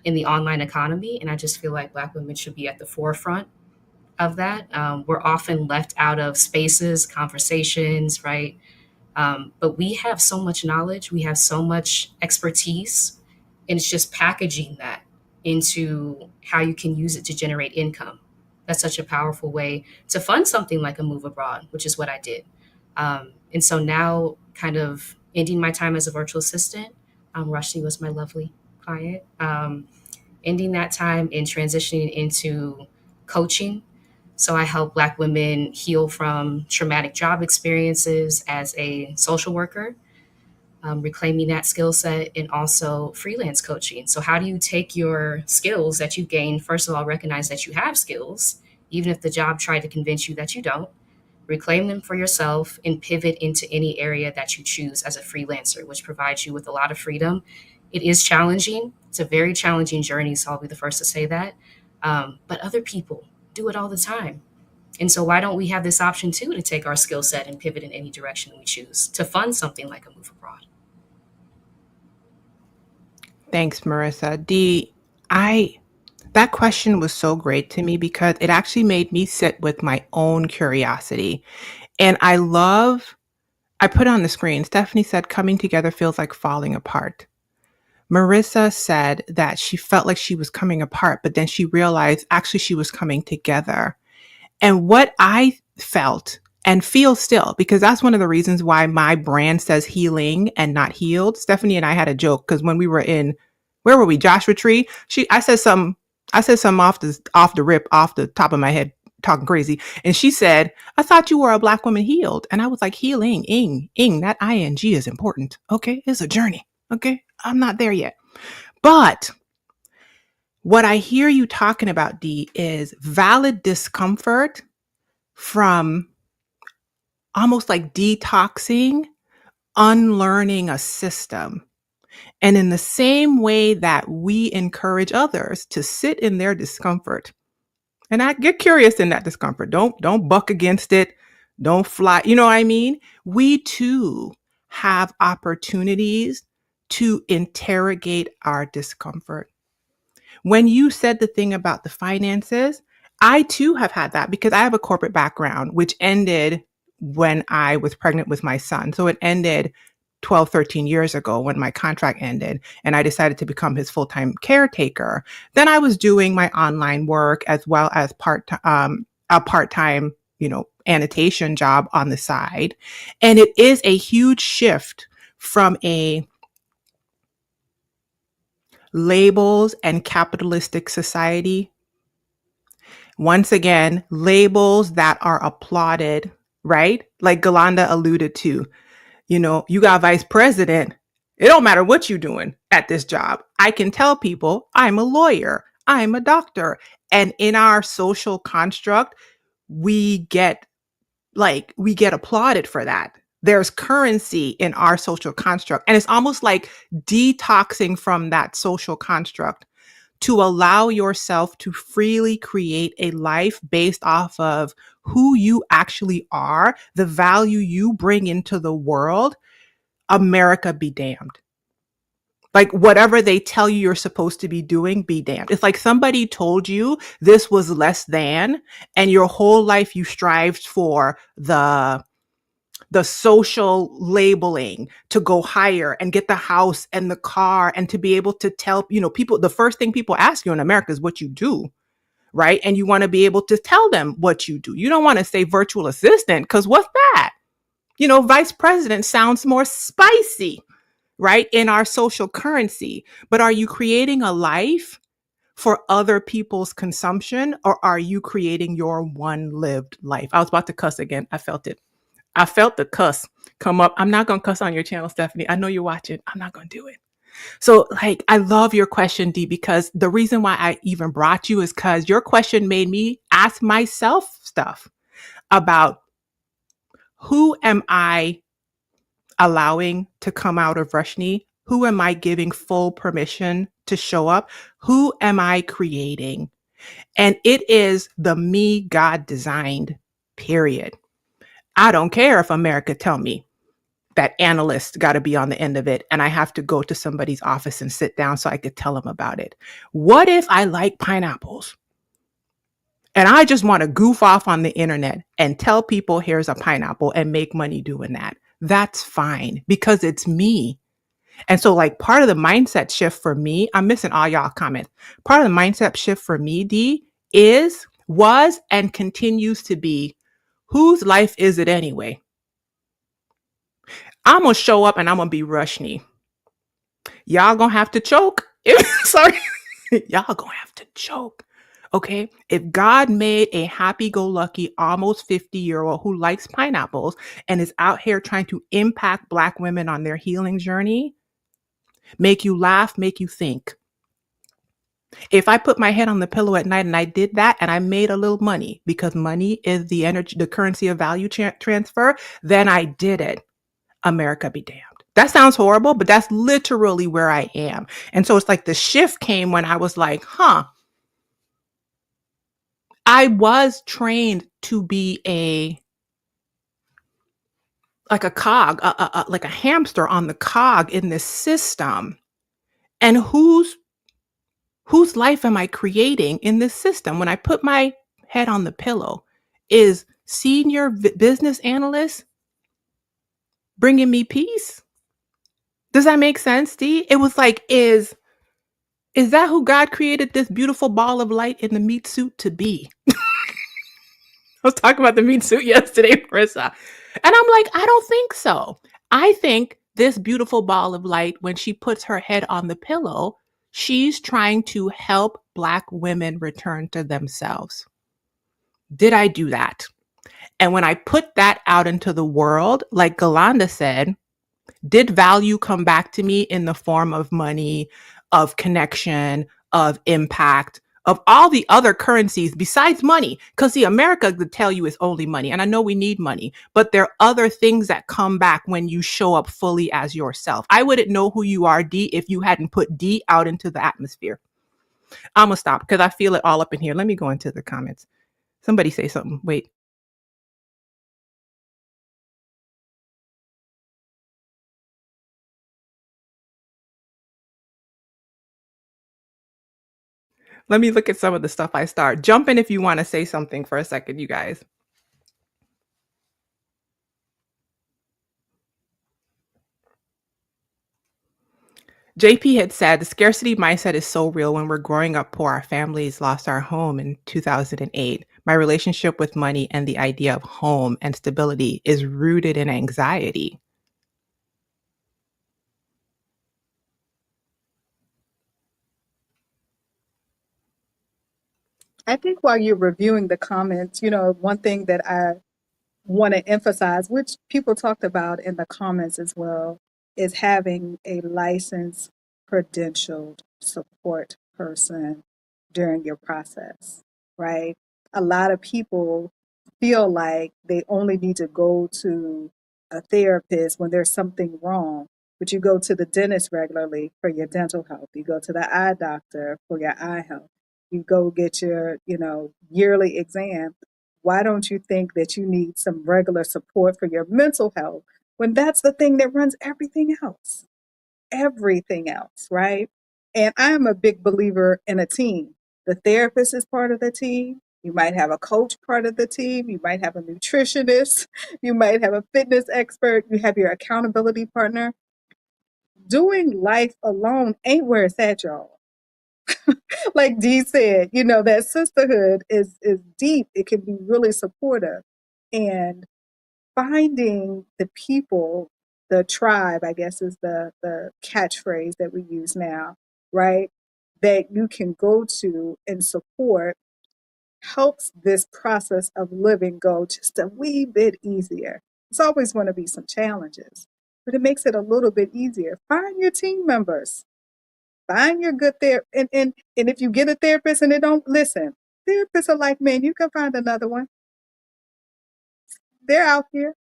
in the online economy. And I just feel like Black women should be at the forefront of that. We're often left out of spaces, conversations, right? But we have so much knowledge, we have so much expertise, and it's just packaging that into how you can use it to generate income. That's such a powerful way to fund something like a move abroad, which is what I did. And so now, kind of ending my time as a virtual assistant, Rushdie was my lovely client. Ending that time and transitioning into coaching. So I help Black women heal from traumatic job experiences as a social worker, reclaiming that skill set, and also freelance coaching. So how do you take your skills that you've gained? First of all, recognize that you have skills, even if the job tried to convince you that you don't. Reclaim them for yourself and pivot into any area that you choose as a freelancer, which provides you with a lot of freedom. It is challenging. It's a very challenging journey, so I'll be the first to say that. But other people do it all the time. And so why don't we have this option too, to take our skill set and pivot in any direction we choose to fund something like a move abroad? Thanks, Marissa. That question was so great to me because it actually made me sit with my own curiosity. And I put on the screen, Stephanie said, coming together feels like falling apart. Marissa said that she felt like she was coming apart, but then she realized actually she was coming together. And what I felt and feel still, because that's one of the reasons why my brand says healing and not healed. Stephanie and I had a joke because when we were where were we? Joshua Tree. I said something off the top of my head, talking crazy. And she said, I thought you were a Black woman healed. And I was like, healing, that ing is important. Okay. It's a journey. Okay. I'm not there yet. But what I hear you talking about, Dee, is valid discomfort from almost like detoxing, unlearning a system. And in the same way that we encourage others to sit in their discomfort, and I get curious in that discomfort. Don't buck against it. Don't fly. You know what I mean? We too have opportunities to interrogate our discomfort. When you said the thing about the finances, I too have had that because I have a corporate background, which ended when I was pregnant with my son. So it ended 12, 13 years ago when my contract ended and I decided to become his full-time caretaker. Then I was doing my online work as well as a part-time, annotation job on the side. And it is a huge shift from a labels and capitalistic society. Once again, labels that are applauded, right? Like Galanda alluded to, you got vice president. It don't matter what you're doing at this job. I can tell people I'm a lawyer, I'm a doctor. And in our social construct, we get applauded for that. There's currency in our social construct. And it's almost like detoxing from that social construct to allow yourself to freely create a life based off of who you actually are, the value you bring into the world. America be damned. Like whatever they tell you you're supposed to be doing, be damned. It's like somebody told you this was less than, and your whole life you strived for the social labeling to go higher and get the house and the car and to be able to tell, people, the first thing people ask you in America is what you do. right? And you want to be able to tell them what you do. You don't want to say virtual assistant because what's that? Vice president sounds more spicy, right? In our social currency. But are you creating a life for other people's consumption, or are you creating your one lived life? I was about to cuss again. I felt it. I felt the cuss come up. I'm not going to cuss on your channel, Stephanie. I know you're watching. I'm not going to do it. So, I love your question, Dee, because the reason why I even brought you is because your question made me ask myself stuff about who am I allowing to come out of Rushni? Who am I giving full permission to show up? Who am I creating? And it is the me God designed, period. I don't care if America tell me that analyst got to be on the end of it and I have to go to somebody's office and sit down so I could tell them about it. What if I like pineapples and I just want to goof off on the internet and tell people here's a pineapple and make money doing that? That's fine because it's me. And so part of the mindset shift for me, I'm missing all y'all comments. Part of the mindset shift for me, D, was and continues to be, whose life is it anyway? I'm going to show up and I'm going to be Rushni. Y'all going to have to choke. Sorry. Y'all going to have to choke. Okay. If God made a happy-go-lucky, almost 50-year-old who likes pineapples and is out here trying to impact Black women on their healing journey, make you laugh, make you think. If I put my head on the pillow at night and I did that and I made a little money, because money is the energy, the currency of value transfer, then I did it. America be damned. That sounds horrible, but that's literally where I am. And so it's the shift came when I was like, I was trained to be like a cog, like a hamster on the cog in this system. And whose life am I creating in this system? When I put my head on the pillow, is senior business analyst bringing me peace? Does that make sense, Dee? It was is that who God created this beautiful ball of light in the meat suit to be? I was talking about the meat suit yesterday, Marissa. And I'm like, I don't think so. I think this beautiful ball of light, when she puts her head on the pillow, she's trying to help Black women return to themselves. Did I do that? And when I put that out into the world, like Galanda said, did value come back to me in the form of money, of connection, of impact, of all the other currencies besides money? Because America would tell you it's only money. And I know we need money, but there are other things that come back when you show up fully as yourself. I wouldn't know who you are, D, if you hadn't put D out into the atmosphere. I'm going to stop because I feel it all up in here. Let me go into the comments. Somebody say something. Wait. Let me look at some of the stuff I start. Jump in if you want to say something for a second, you guys. JP had said the scarcity mindset is so real. When we're growing up poor, our families lost our home in 2008. My relationship with money and the idea of home and stability is rooted in anxiety. I think while you're reviewing the comments, one thing that I want to emphasize, which people talked about in the comments as well, is having a licensed, credentialed support person during your process, right? A lot of people feel like they only need to go to a therapist when there's something wrong, but you go to the dentist regularly for your dental health. You go to the eye doctor for your eye health. You go get your, yearly exam. Why don't you think that you need some regular support for your mental health when that's the thing that runs everything else? Everything else, right? And I'm a big believer in a team. The therapist is part of the team. You might have a coach part of the team. You might have a nutritionist. You might have a fitness expert. You have your accountability partner. Doing life alone ain't where it's at, y'all. Like Dee said, that sisterhood is deep. It can be really supportive. And finding the people, the tribe, I guess is the catchphrase that we use now, right? That you can go to and support helps this process of living go just a wee bit easier. It's always going to be some challenges, but it makes it a little bit easier. Find your team members, find your good therapist. And if you get a therapist and they don't listen, therapists are like, man, you can find another one. They're out here,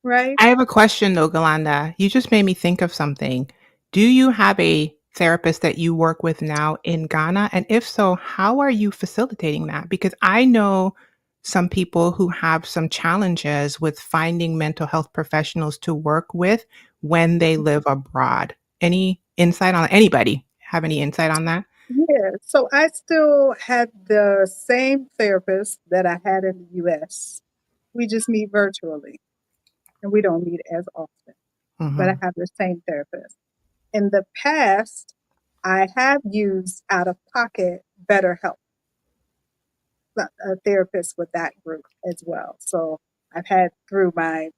right? I have a question though, Galanda. You just made me think of something. Do you have a therapist that you work with now in Ghana? And if so, how are you facilitating that? Because I know some people who have some challenges with finding mental health professionals to work with when they live abroad. Any insight on anybody? Have any insight on that? Yeah. So I still had the same therapist that I had in the US. We just meet virtually and we don't meet as often, but I Mhm. have the same therapist. In the past, I have used out of pocket BetterHelp, a therapist with that group as well. So I've had through my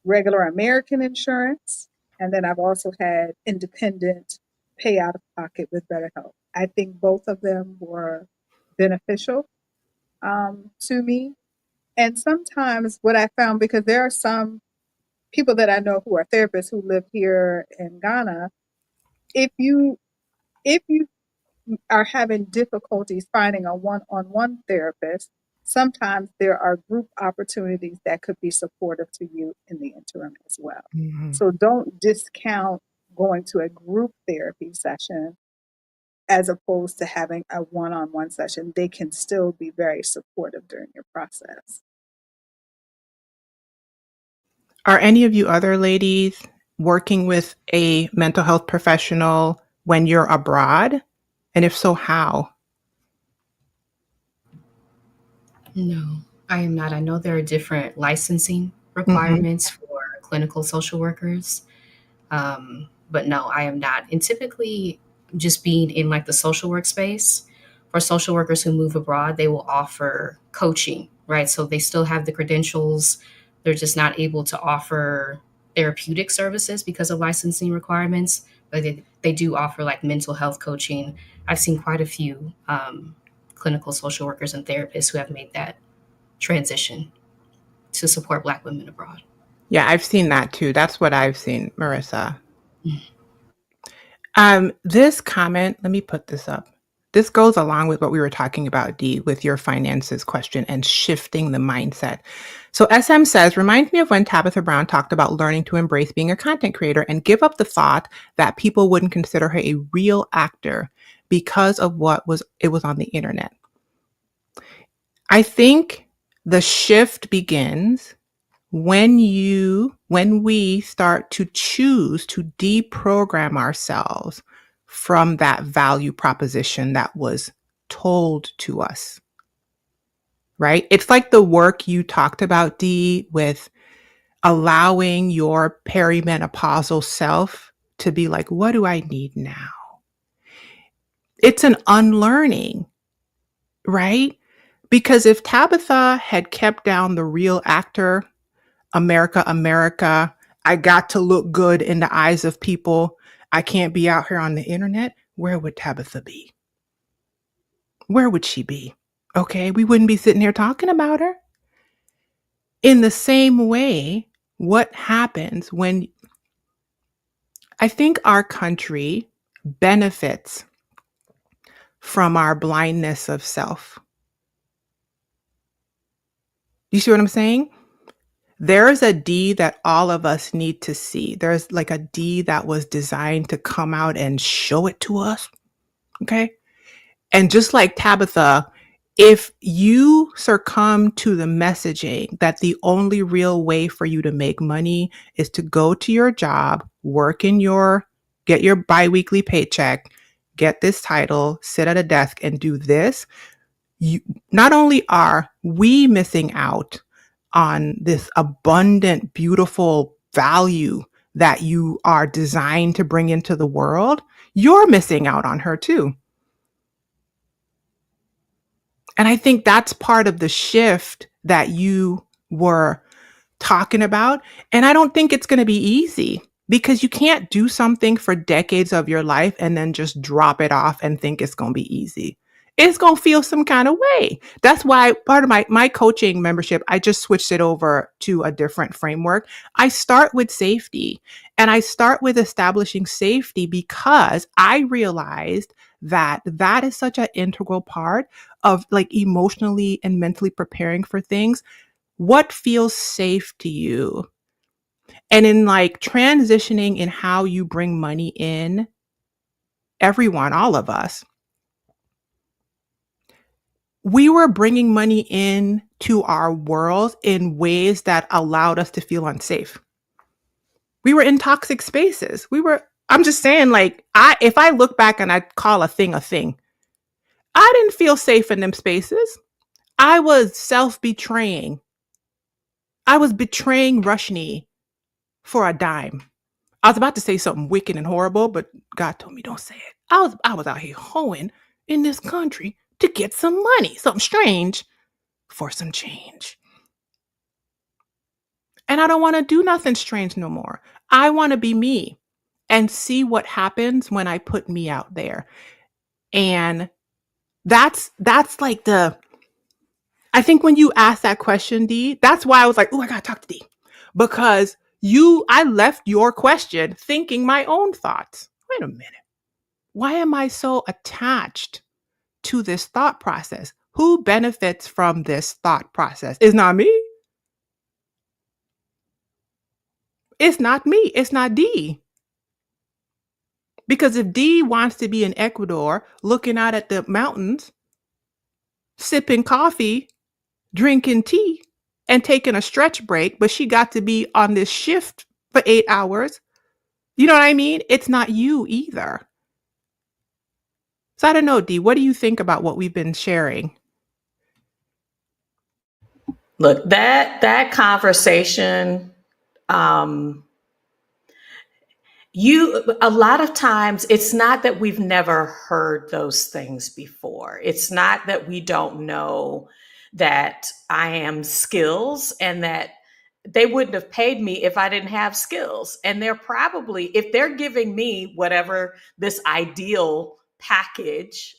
regular American insurance, and then I've also had independent pay out of pocket with BetterHelp. I think both of them were beneficial to me. And sometimes what I found, because there are some people that I know who are therapists who live here in Ghana, if you are having difficulties finding a one-on-one therapist, sometimes there are group opportunities that could be supportive to you in the interim as well. Mhm. So don't discount going to a group therapy session as opposed to having a one-on-one session. They can still be very supportive during your process. Are any of you other ladies working with a mental health professional when you're abroad? And if so, how? No, I am not. I know there are different licensing Mhm. requirements for clinical social workers, but no, I am not. And typically, just being in like the social work space, for social workers who move abroad, they will offer coaching, right? So they still have the credentials. They're just not able to offer therapeutic services because of licensing requirements, but they do offer like mental health coaching. I've seen quite a few clinical social workers and therapists who have made that transition to support Black women abroad. Yeah, I've seen that too. That's what I've seen, Marissa. This comment, let me put this up. This goes along with what we were talking about, Dee, with your finances question and shifting the mindset. So SM says, reminds me of when Tabitha Brown talked about learning to embrace being a content creator and give up the thought that people wouldn't consider her a real actor because of what was it was on the internet. I think the shift begins when we start to choose to deprogram ourselves from that value proposition that was told to us, right? It's like the work you talked about, Dee, with allowing your perimenopausal self to be like, what do I need now? It's an unlearning, right? Because if Tabitha had kept down the real actor, America, America, I got to look good in the eyes of people, I can't be out here on the internet, where would Tabitha be? Where would she be? Okay, we wouldn't be sitting here talking about her. In the same way, what happens when I think our country benefits from our blindness of self? You see what I'm saying? There's a D that all of us need to see. There's like a D that was designed to come out and show it to us. Okay. And just like Tabitha, if you succumb to the messaging that the only real way for you to make money is to go to your job, get your biweekly paycheck, get this title, sit at a desk and do this, you not only are we missing out on this abundant, beautiful value that you are designed to bring into the world, you're missing out on her too. And I think that's part of the shift that you were talking about. And I don't think it's going to be easy because you can't do something for decades of your life and then just drop it off and think it's going to be easy. It's going to feel some kind of way. That's why part of my coaching membership, I just switched it over to a different framework. I start with safety, and I start with establishing safety because I realized that that is such an integral part of like emotionally and mentally preparing for things. What feels safe to you? And in like transitioning in how you bring money in, everyone, all of us, we were bringing money in to our world in ways that allowed us to feel unsafe. We were in toxic spaces. I'm just saying, like, if I look back and I call a thing, I didn't feel safe in them spaces. I was self-betraying. I was betraying Rushni for a dime. I was about to say something wicked and horrible, but God told me don't say it. I was out here hoeing in this country to get some money, something strange for some change. And I don't want to do nothing strange no more. I want to be me and see what happens when I put me out there. And that's like I think when you ask that question, D, that's why I was like, oh, I gotta talk to D. Because I left your question thinking my own thoughts. Wait a minute. Why am I so attached to this thought process? Who benefits from this thought process? It's not me. It's not me. It's not D. Because if D wants to be in Ecuador looking out at the mountains, sipping coffee, drinking tea, and taking a stretch break, but she got to be on this shift for 8 hours, you know what I mean? It's not you either. So I don't know, D, what do you think about what we've been sharing? Look, that conversation, a lot of times it's not that we've never heard those things before. It's not that we don't know that I am skills and that they wouldn't have paid me if I didn't have skills. And they're probably, if they're giving me whatever this ideal package,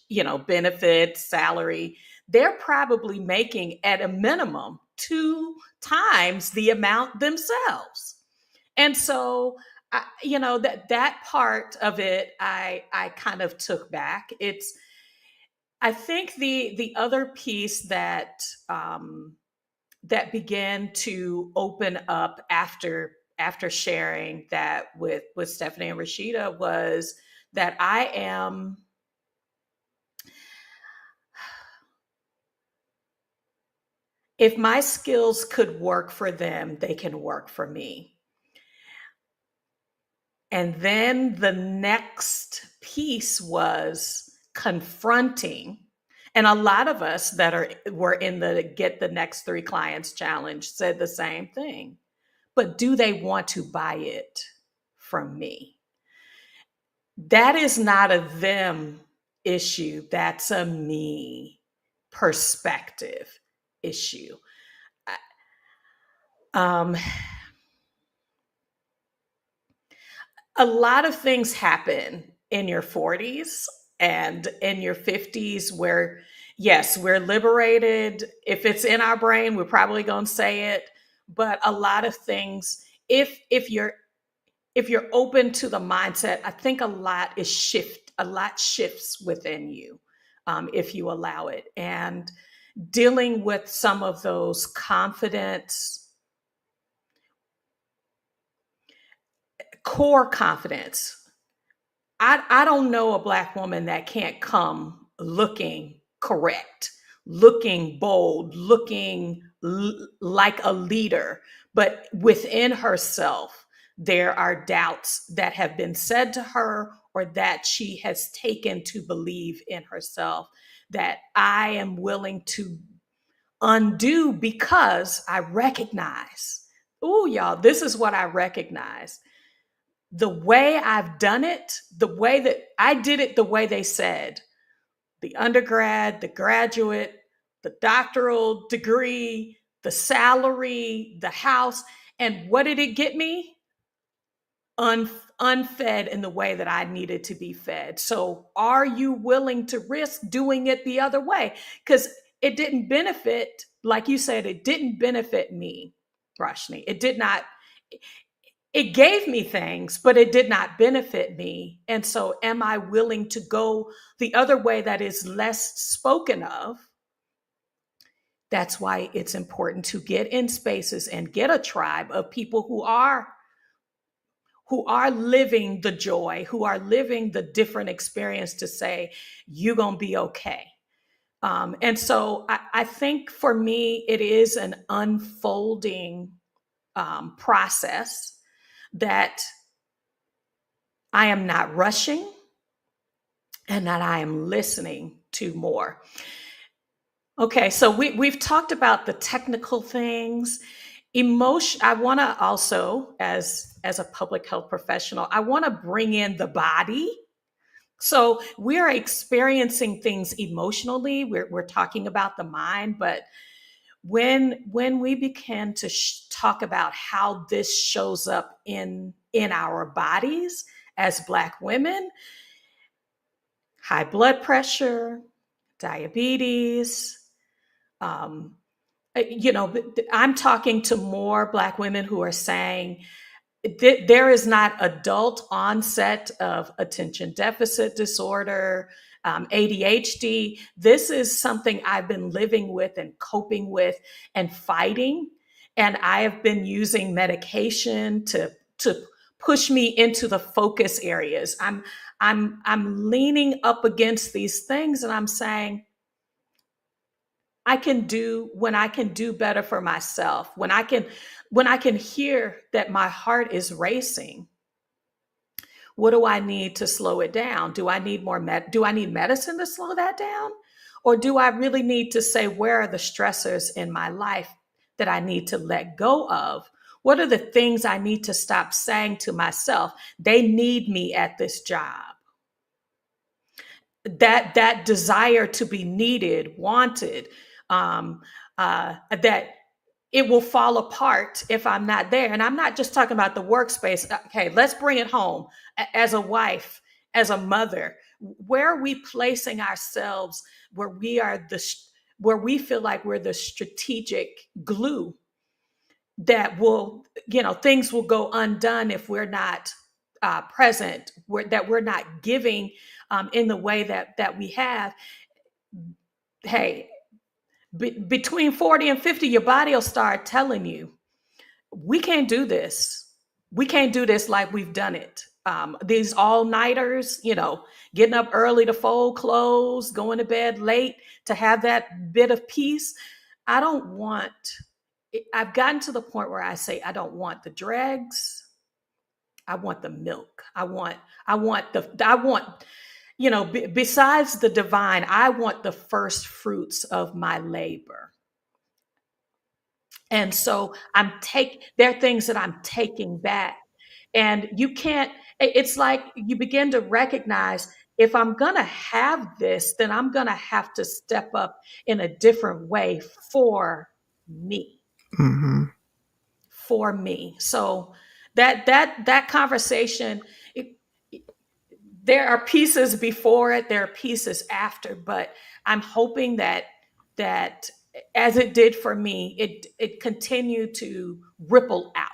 benefits, salary, they're probably making at a minimum 2 times the amount themselves. And so, that part of it, I kind of took back. I think the other piece that began to open up after sharing that with Stephanie and Rashida was that if my skills could work for them, they can work for me. And then the next piece was confronting. And a lot of us that were in the Get the Next 3 Clients Challenge said the same thing. But do they want to buy it from me? That is not a them issue. That's a me perspective issue. A lot of things happen in your 40s and in your 50s where, yes, we're liberated. If it's in our brain, we're probably going to say it. But a lot of things, if you're open to the mindset, I think a lot shifts within you if you allow it. And dealing with some of those core confidence. I don't know a Black woman that can't come looking correct, looking bold, looking like a leader, but within herself, there are doubts that have been said to her or that she has taken to believe in herself that I am willing to undo because I recognize, oh, y'all, this is what I recognize. the way I've done it, the way that I did it, the way they said, the undergrad, the graduate, the doctoral degree, the salary, the house. And what did it get me? Unfed in the way that I needed to be fed. So are you willing to risk doing it the other way? Because it didn't benefit, like you said, it didn't benefit me, Rashni. It did not. It gave me things, but it did not benefit me. And so am I willing to go the other way that is less spoken of? That's why it's important to get in spaces and get a tribe of people who are living the joy, who are living the different experience to say, you're going to be okay. And so I think for me, it is an unfolding process that I am not rushing and that I am listening to more. Okay, so we've talked about the technical things. Emotion, I want to also, as a public health professional, I want to bring in the body. So we're experiencing things emotionally. We're talking about the mind, but when we begin to talk about how this shows up in our bodies as Black women, high blood pressure, diabetes, I'm talking to more Black women who are saying there is not adult onset of attention deficit disorder, ADHD. This is something I've been living with and coping with and fighting. And I have been using medication to push me into the focus areas. I'm leaning up against these things and I'm saying, I can do better for myself, when I can hear that my heart is racing. What do I need to slow it down? Do I need do I need medicine to slow that down? Or do I really need to say, where are the stressors in my life that I need to let go of? What are the things I need to stop saying to myself? They need me at this job. That desire to be needed, wanted, that it will fall apart if I'm not there. And I'm not just talking about the workspace. Okay, let's bring it home. As a wife, as a mother, where are we placing ourselves where we feel like we're the strategic glue that will, things will go undone if we're not present, that we're not giving in the way that we have. Hey, between 40 and 50, your body will start telling you, we can't do this. We can't do this like we've done it. These all-nighters, getting up early to fold clothes, going to bed late to have that bit of peace. I've gotten to the point where I say, I don't want the dregs. I want the milk. Besides the divine, I want the first fruits of my labor. And so there are things that I'm taking back. And it's like you begin to recognize, if I'm going to have this, then I'm going to have to step up in a different way for me. Mm-hmm. For me. So that conversation, there are pieces before it, there are pieces after, but I'm hoping that as it did for me, it continued to ripple out.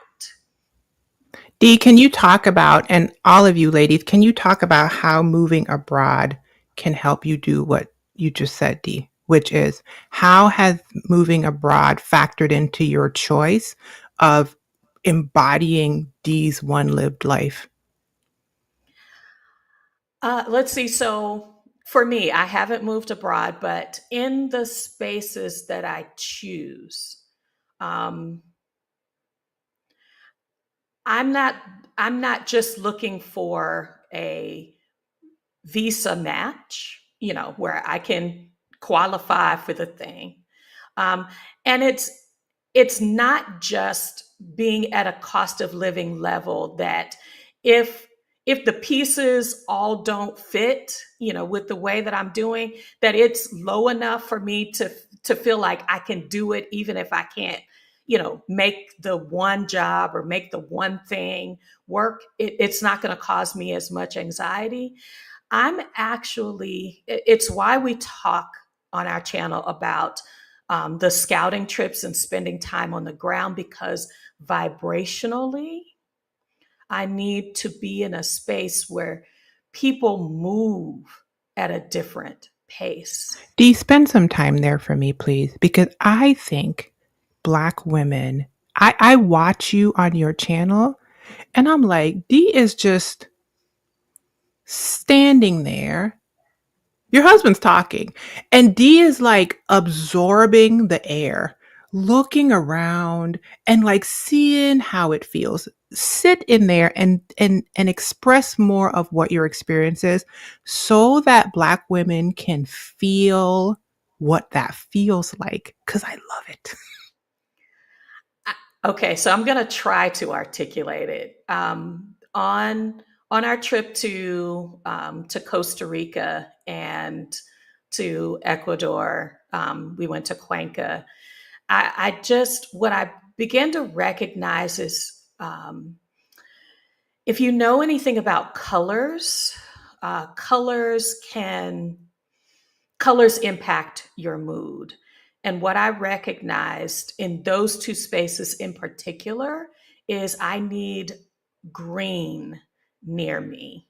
Dee, can you talk about, and all of you ladies, can you talk about how moving abroad can help you do what you just said, Dee, which is, how has moving abroad factored into your choice of embodying Dee's one lived life? Let's see. So for me, I haven't moved abroad, but in the spaces that I choose, I'm not just looking for a visa match, where I can qualify for the thing. And it's not just being at a cost of living level that if if the pieces all don't fit, with the way that I'm doing, that it's low enough for me to feel like I can do it, even if I can't, make the one job or make the one thing work. It's not going to cause me as much anxiety. It's why we talk on our channel about the scouting trips and spending time on the ground, because vibrationally, I need to be in a space where people move at a different pace. Dee, spend some time there for me, please, because I think Black women, I watch you on your channel and I'm like, Dee is just standing there. Your husband's talking, and Dee is like absorbing the air, looking around and like seeing how it feels. Sit in there and express more of what your experience is so that Black women can feel what that feels like, because I love it. Okay, so I'm going to try to articulate it. On our trip to Costa Rica and to Ecuador, we went to Cuenca. What I began to recognize is, if you know anything about colors, colors impact your mood. And what I recognized in those two spaces in particular is I need green near me.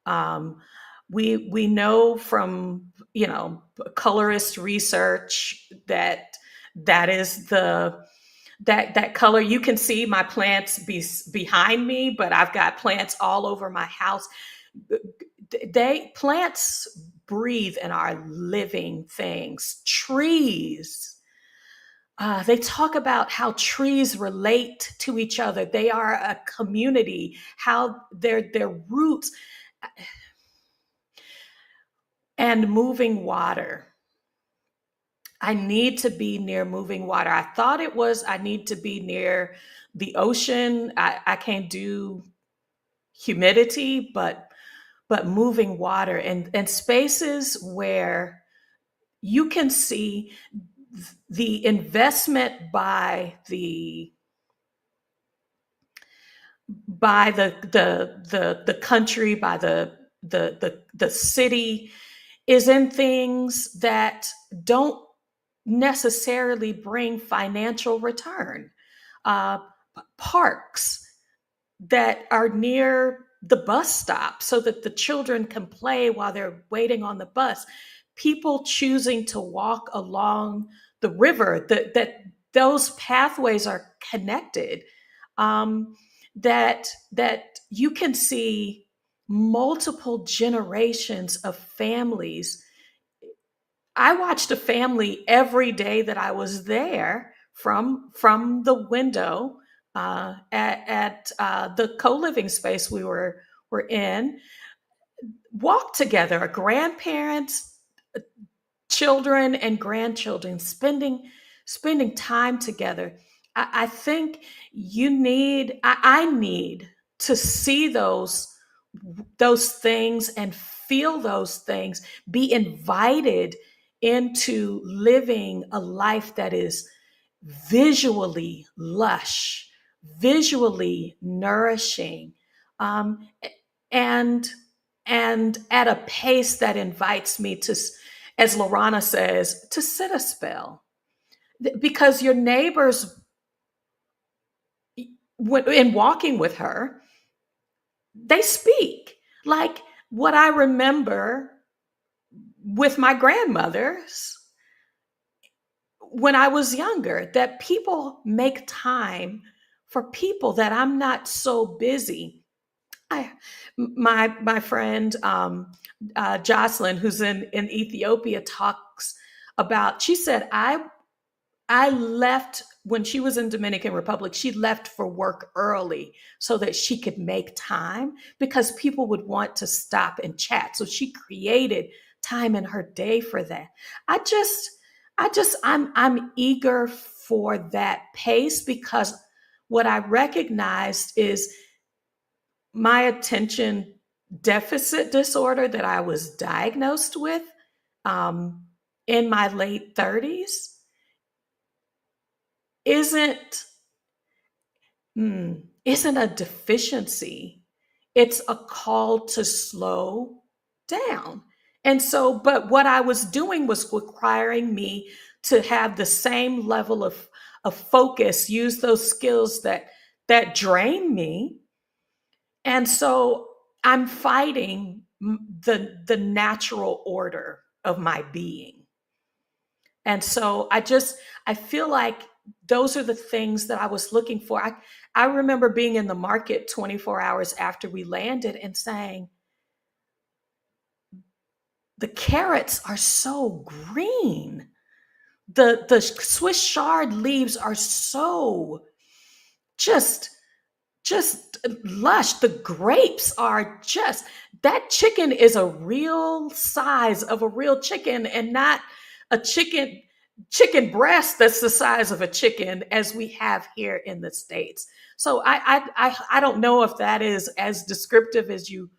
Um, we know from colorist research that is that color. You can see my plants behind me, but I've got plants all over my house. Plants breathe and are living things. Trees, they talk about how trees relate to each other. They are a community, how their roots. And moving water. I need to be near moving water. I thought it was I need to be near the ocean. I can't do humidity, but moving water and spaces where you can see the investment by the country, by the city, is in things that don't necessarily bring financial return. Uh, Parks that are near the bus stop so that the children can play while they're waiting on the bus. People choosing to walk along the river, that those pathways are connected. That you can see multiple generations of families. I watched a family every day that I was there from the window at the co-living space were in, walk together, grandparents, children, and grandchildren spending time together. I think I need to see those things and feel those things, be invited into living a life that is visually lush, visually nourishing, um, and and at a pace that invites me to, as Lorana says, to sit a spell. Because your neighbors, in walking with her, they speak like what I remember with my grandmothers when I was younger, that people make time for people, that I'm not so busy. My friend Jocelyn, who's in Ethiopia, talks about. She said I left when she was in Dominican Republic. She left for work early so that she could make time, because people would want to stop and chat. So she created time in her day for that. I'm eager for that pace, because what I recognized is my attention deficit disorder that I was diagnosed with um, in my late 30s isn't isn't a deficiency. It's a call to slow down. And so, but what I was doing was requiring me to have the same level of focus, use those skills that drain me. And so I'm fighting the natural order of my being. And so I feel like those are the things that I was looking for. I remember being in the market 24 hours after we landed and saying, the carrots are so green. The Swiss chard leaves are so just just lush. The grapes are just, that chicken is a real size of a real chicken and not a chicken breast that's the size of a chicken as we have here in the States. So I don't know if that is as descriptive as you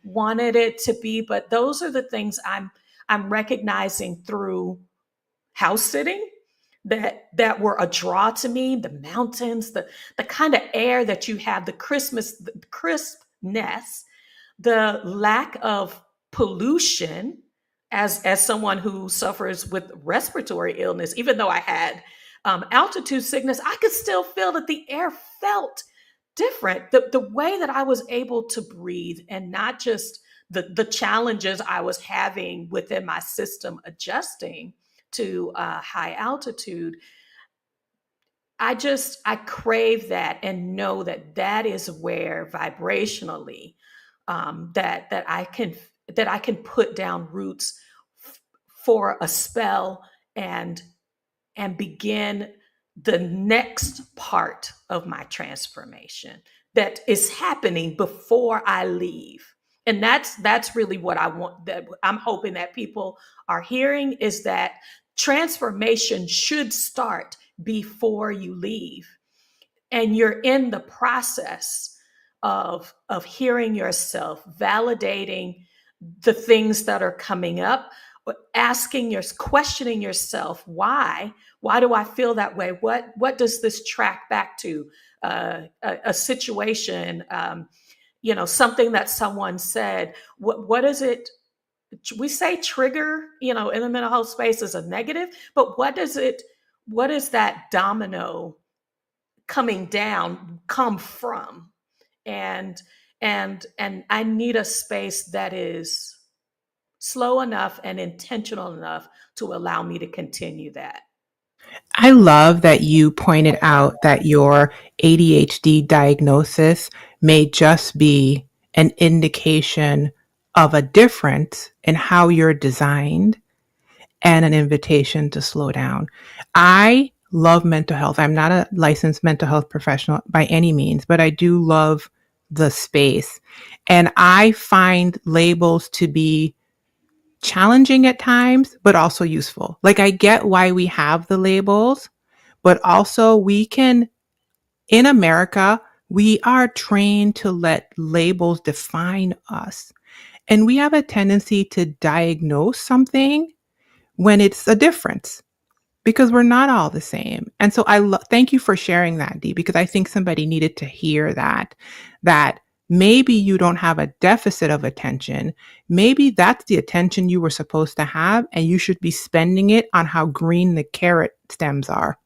wanted it to be, but those are the things I'm recognizing through house sitting that were a draw to me. The mountains, the kind of air that you have, the crispness, the lack of pollution. As someone who suffers with respiratory illness, even though I had altitude sickness, I could still feel that the air felt different. The way that I was able to breathe, and not just the challenges I was having within my system adjusting to high altitude. I crave that and know that is where vibrationally that I can put down roots for a spell and begin the next part of my transformation that is happening before I leave. And that's really what I want, that I'm hoping that people are hearing, is that transformation should start before you leave. And you're in the process of hearing yourself, validating the things that are coming up, questioning yourself, why do I feel that way? What does this track back to? A situation, something that someone said. What is it? We say trigger, in the mental health space, is a negative, but what is that domino coming down come from? And I need a space that is slow enough and intentional enough to allow me to continue that. I love that you pointed out that your ADHD diagnosis may just be an indication of a difference in how you're designed and an invitation to slow down. I love mental health. I'm not a licensed mental health professional by any means, but I do love the space. And I find labels to be challenging at times, but also useful. Like, I get why we have the labels, but also in America, we are trained to let labels define us. And we have a tendency to diagnose something when it's a difference, because we're not all the same. And so thank you for sharing that, Dee, because I think somebody needed to hear that maybe you don't have a deficit of attention. Maybe that's the attention you were supposed to have, and you should be spending it on how green the carrot stems are.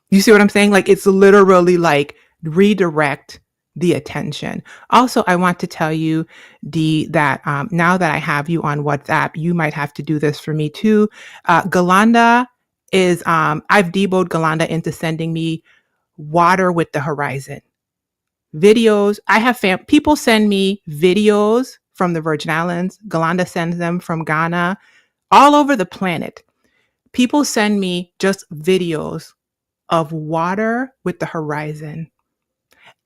You see what I'm saying? Like, it's literally like redirect the attention. Also, I want to tell you, Dee, that now that I have you on WhatsApp, you might have to do this for me too. Galanda I've deboed Galanda into sending me water with the horizon videos. I have people send me videos from the Virgin Islands. Galanda sends them from Ghana, all over the planet. People send me just videos of water with the horizon.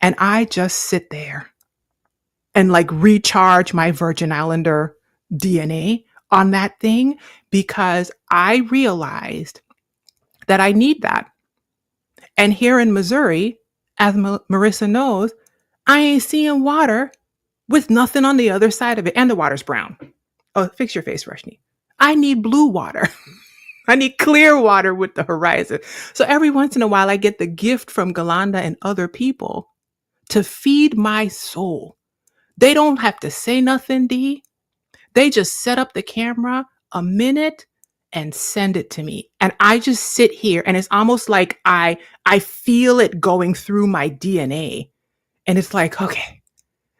And I just sit there and like recharge my Virgin Islander DNA on that thing, because I realized that I need that. And here in Missouri, as Marissa knows, I ain't seeing water with nothing on the other side of it. And the water's brown. Oh, fix your face, Rushni. I need blue water. I need clear water with the horizon. So every once in a while, I get the gift from Galanda and other people to feed my soul. They don't have to say nothing, D. They just set up the camera a minute and send it to me. And I just sit here and it's almost like I feel it going through my DNA. And it's like, okay.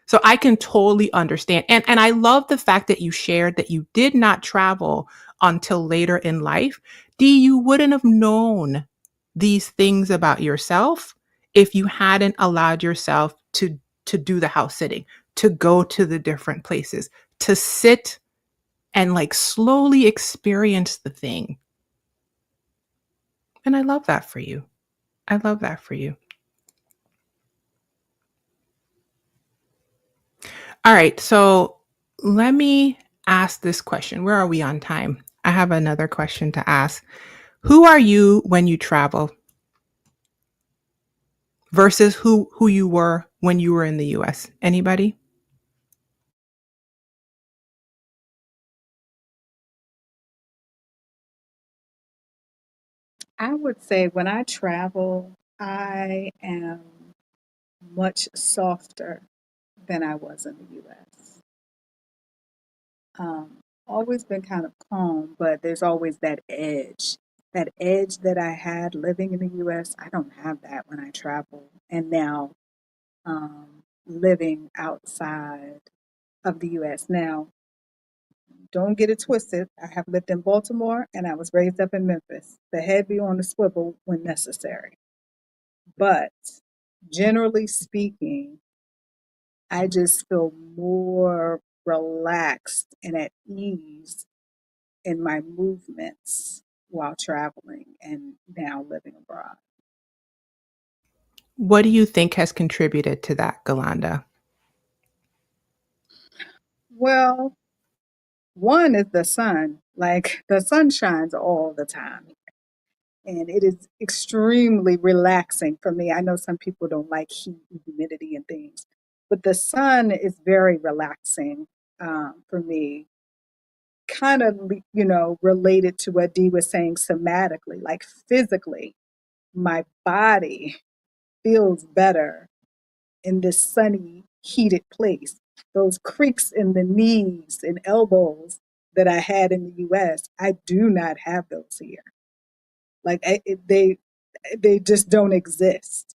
So I can totally understand. And I love the fact that you shared that you did not travel until later in life. Dee, you wouldn't have known these things about yourself if you hadn't allowed yourself to do the house sitting, to go to the different places, to sit and like slowly experience the thing. And I love that for you. I love that for you. All right. So let me ask this question. Where are we on time? I have another question to ask. Who are you when you travel versus who you were when you were in the US? Anybody? I would say when I travel, I am much softer than I was in the US. Always been kind of calm, but there's always that edge. That edge that I had living in the US, I don't have that when I travel. And now living outside of the US. Now, don't get it twisted. I have lived in Baltimore and I was raised up in Memphis. The head be on the swivel when necessary. But generally speaking, I just feel more relaxed and at ease in my movements while traveling and now living abroad. What do you think has contributed to that, Galanda? Well, one is the sun. Like the sun shines all the time. And it is extremely relaxing for me. I know some people don't like heat and humidity and things, but the sun is very relaxing for me. Kind of, related to what Dee was saying somatically, like physically, my body feels better in this sunny, heated place. Those creaks in the knees and elbows that I had in the US, I do not have those here. Like they just don't exist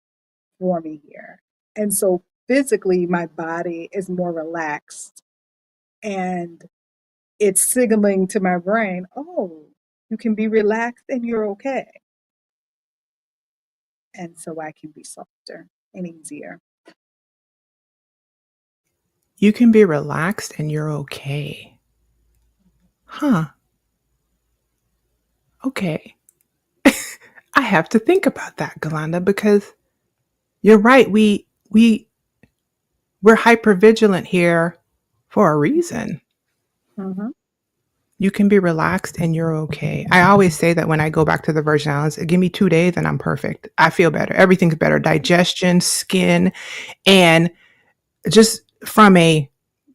for me here. And so physically, my body is more relaxed and it's signaling to my brain, oh, you can be relaxed and you're okay. And so I can be softer and easier. You can be relaxed and you're okay. Huh. Okay. I have to think about that, Galanda, because you're right. We're hyper vigilant here for a reason. Mm-hmm. You can be relaxed and you're okay. I always say that when I go back to the Virgin Islands, give me 2 days and I'm perfect. I feel better. Everything's better. Digestion, skin, and just from a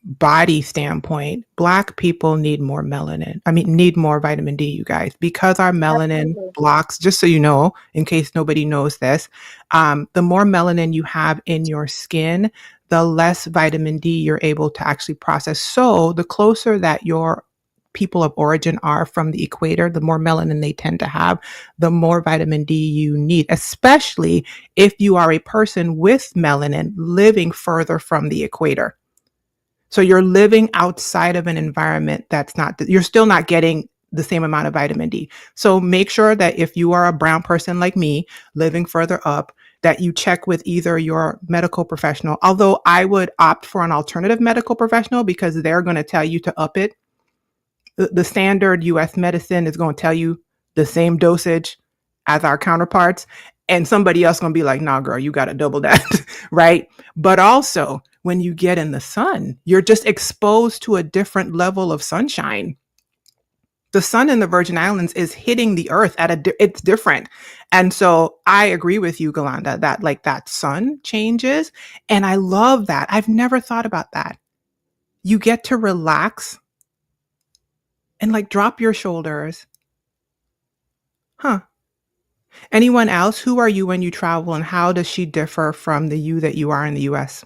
body standpoint, Black people need more melanin. I mean, need more vitamin D, you guys, because our melanin Absolutely. blocks, just so you know, in case nobody knows this, the more melanin you have in your skin, the less vitamin D you're able to actually process. So the closer that your people of origin are from the equator, the more melanin they tend to have, the more vitamin D you need, especially if you are a person with melanin living further from the equator. So you're living outside of an environment that's not, you're still not getting the same amount of vitamin D. So make sure that if you are a brown person like me living further up, that you check with either your medical professional, although I would opt for an alternative medical professional because they're going to tell you to up it. The standard US medicine is going to tell you the same dosage as our counterparts. And somebody else going to be like, nah, girl, you got to double that. Right. But also, when you get in the sun, you're just exposed to a different level of sunshine. The sun in the Virgin Islands is hitting the earth it's different. And so I agree with you, Galanda, that like that sun changes. And I love that. I've never thought about that. You get to relax and like drop your shoulders. Huh. Anyone else? Who are you when you travel, and how does she differ from the you that you are in the US?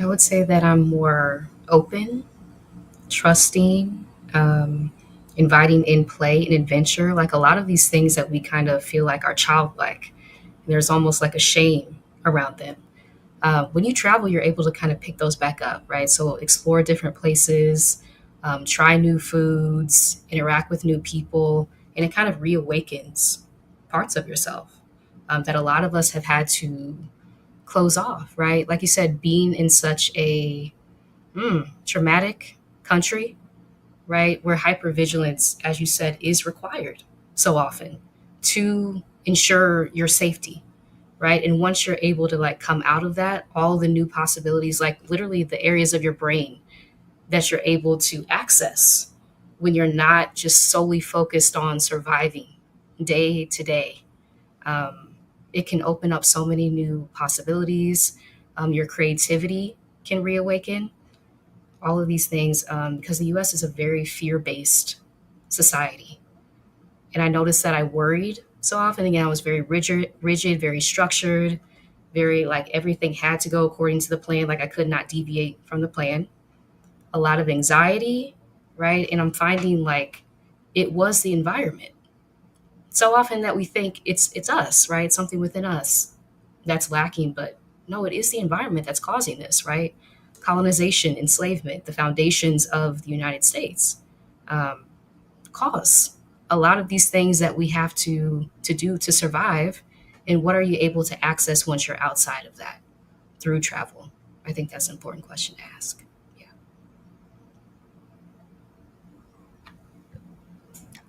I would say that I'm more open, trusting, inviting in play and adventure. Like a lot of these things that we kind of feel like are childlike, there's almost like a shame around them. When you travel, you're able to kind of pick those back up, right? So explore different places, try new foods, interact with new people, and it kind of reawakens parts of yourself that a lot of us have had to close off, right? Like you said, being in such a traumatic country, right, where hypervigilance, as you said, is required so often to ensure your safety, right? And once you're able to like come out of that, all the new possibilities, like literally the areas of your brain that you're able to access when you're not just solely focused on surviving day to day. It can open up so many new possibilities. Your creativity can reawaken. All of these things, because the US is a very fear based society. And I noticed that I worried so often. Again, I was very rigid, very structured, very like everything had to go according to the plan. Like I could not deviate from the plan. A lot of anxiety, right? And I'm finding like it was the environment. So often that we think it's us, right? Something within us that's lacking, but no, it is the environment that's causing this, right? Colonization, enslavement, the foundations of the United States um, cause a lot of these things that we have to do to survive. And what are you able to access once you're outside of that through travel? I think that's an important question to ask. Yeah.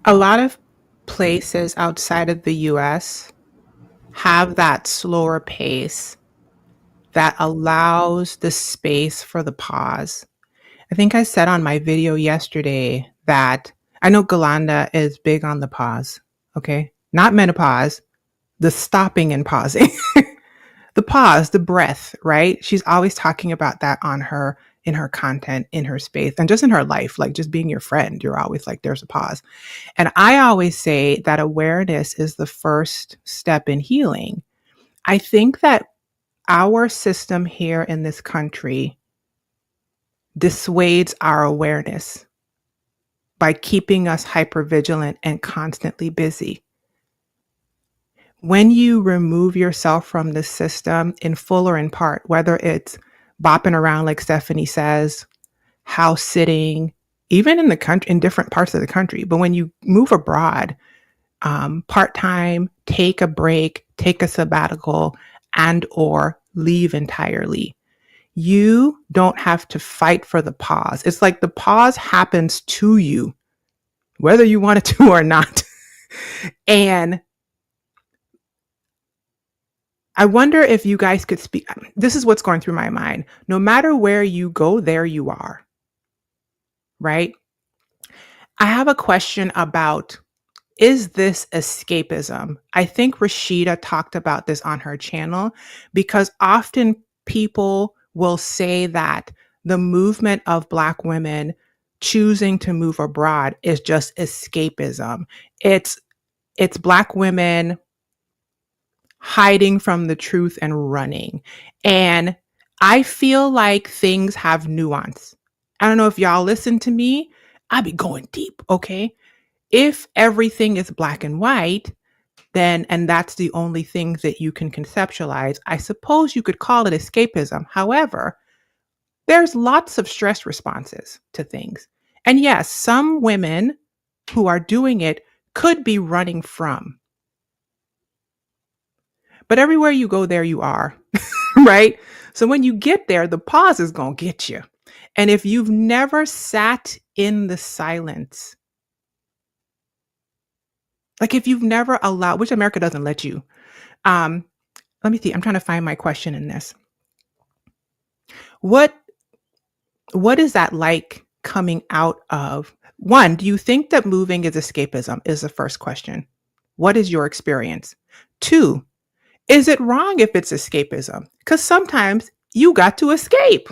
A lot of places outside of the US have that slower pace that allows the space for the pause. I think I said on my video yesterday that I know Galanda is big on the pause, okay? Not menopause, the stopping and pausing. The pause, the breath, right? She's always talking about that in her content, in her space, and just in her life, like just being your friend. You're always like, there's a pause. And I always say that awareness is the first step in healing. I think that our system here in this country dissuades our awareness by keeping us hypervigilant and constantly busy. When you remove yourself from the system in full or in part, whether it's bopping around like Stephanie says, house sitting, even in the country, in different parts of the country, but when you move abroad, part-time, take a break, take a sabbatical, and or leave entirely. You don't have to fight for the pause. It's like the pause happens to you, whether you want it to or not. And I wonder if you guys could speak. This is what's going through my mind. No matter where you go, there you are, right? I have a question about, is this escapism? I think Rashida talked about this on her channel because often people will say that the movement of Black women choosing to move abroad is just escapism. It's Black women hiding from the truth and running. And I feel like things have nuance. I don't know if y'all listen to me. I be going deep, okay? If everything is black and white, then, and that's the only thing that you can conceptualize, I suppose you could call it escapism. However, there's lots of stress responses to things. And yes, some women who are doing it could be running from. But everywhere you go, there you are, right? So when you get there, the pause is going to get you. And if you've never sat in the silence, like if you've never allowed, which America doesn't let you, let me see, I'm trying to find my question in this. What is that like coming out of one, do you think that moving is escapism? Is the first question. What is your experience? Two, is it wrong if it's escapism? Because sometimes you got to escape.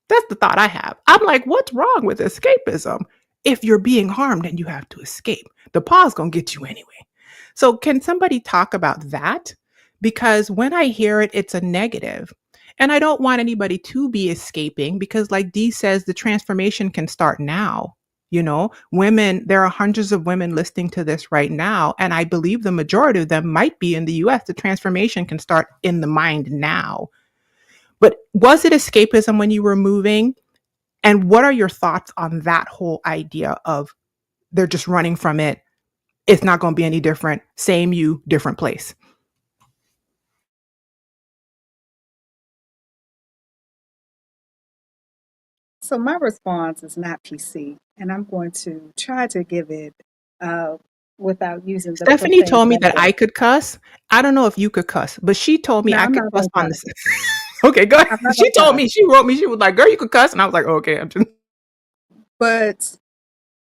That's the thought I have. I'm like, what's wrong with escapism? If you're being harmed and you have to escape, the paw's gonna get you anyway. So, can somebody talk about that? Because when I hear it, it's a negative. And I don't want anybody to be escaping because, like Dee says, the transformation can start now. You know, women, there are hundreds of women listening to this right now. And I believe the majority of them might be in the US. The transformation can start in the mind now. But was it escapism when you were moving? And what are your thoughts on that whole idea of they're just running from it? It's not going to be any different. Same you, different place. So my response is not PC, and I'm going to try to give it uh, without using the Stephanie profane told me that I language. could cuss. I don't know if you could cuss, but she told me No, I I'm could not cuss going to on cuss. this. Okay, go ahead. I'm not She going to told cuss. me, she wrote me, she was like, girl, you could cuss. And I was like, okay, I'm just. But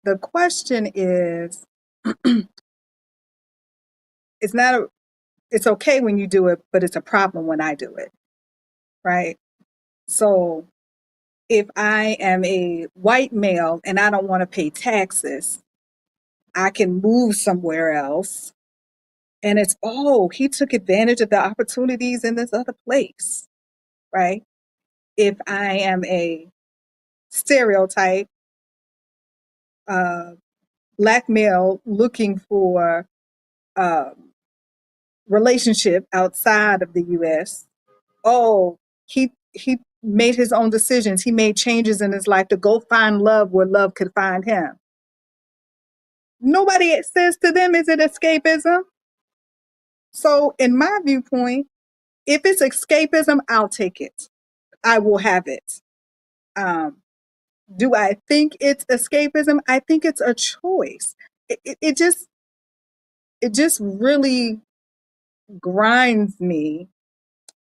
the question is, it's not a, it's okay when you do it, but it's a problem when I do it, right? So if I am a white male and I don't want to pay taxes, I can move somewhere else. And it's, oh, he took advantage of the opportunities in this other place, right? If I am a stereotype, uh, black male looking for um, relationship outside of the U.S., oh, he made his own decisions. He made changes in his life to go find love where love could find him. Nobody says to them, is it escapism? So, in my viewpoint, if it's escapism, I'll take it. I will have it. Um, do I think it's escapism? I think it's a choice. It just really grinds me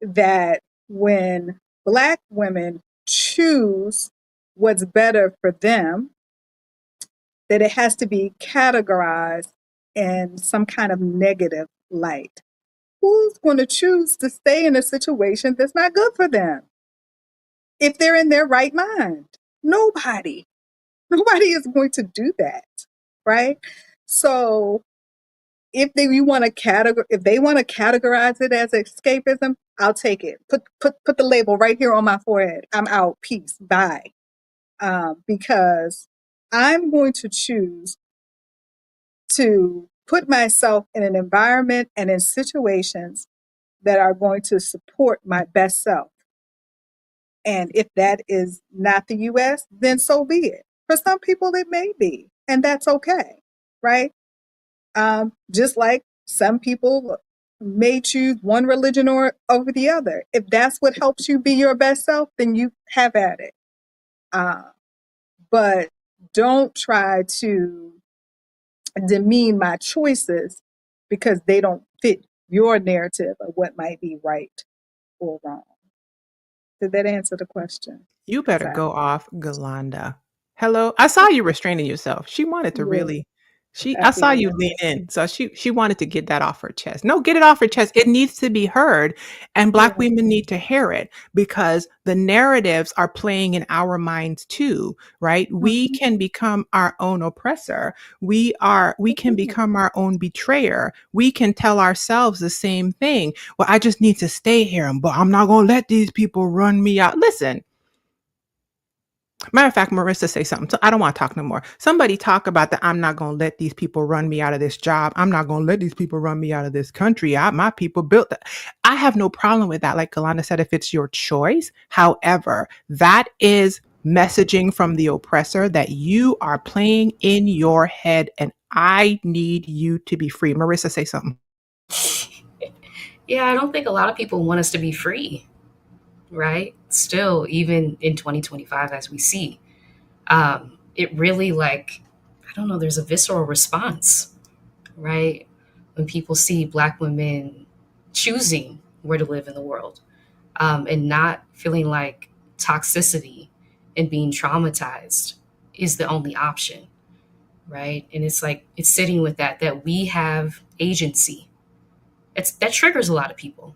that when Black women choose what's better for them, that it has to be categorized in some kind of negative light. Who's going to choose to stay in a situation that's not good for them if they're in their right mind? Nobody. Nobody is going to do that, right? So if they want to categorize it as escapism, I'll take it. Put the label right here on my forehead. I'm out. Peace. Bye. Because I'm going to choose to put myself in an environment and in situations that are going to support my best self. And if that is not the US, then so be it. For some people, it may be, and that's okay, right? Just like some people may choose one religion or over the other. If that's what helps you be your best self, then you have at it. Uh, but don't try to demean my choices because they don't fit your narrative of what might be right or wrong. Did that answer the question? You Because better go off, Galanda. Hello. I saw you restraining yourself. She wanted to yeah, really I I saw feel you it. lean in. So she wanted to get that off her chest. No, get it off her chest. It needs to be heard. And Black Yeah. women need to hear it because the narratives are playing in our minds too, right? We Mhm. can become our own oppressor. We can become our own betrayer. We can tell ourselves the same thing. Well, I just need to stay here, but I'm not gonna let these people run me out. Listen, matter of fact, Marissa say something. So I don't want to talk no more. Somebody talk about that. I'm not going to let these people run me out of this job. I'm not going to let these people run me out of this country. My people built that. I have no problem with that. Like Kalana said, if it's your choice. However, that is messaging from the oppressor that you are playing in your head. And I need you to be free. Marissa, say something. Yeah, I don't think a lot of people want us to be free, right? Still, even in 2025, as we see, it really like, I don't know, there's a visceral response, right? When people see Black women choosing where to live in the world, and not feeling like toxicity and being traumatized is the only option, right? And it's like it's sitting with that we have agency. That triggers a lot of people.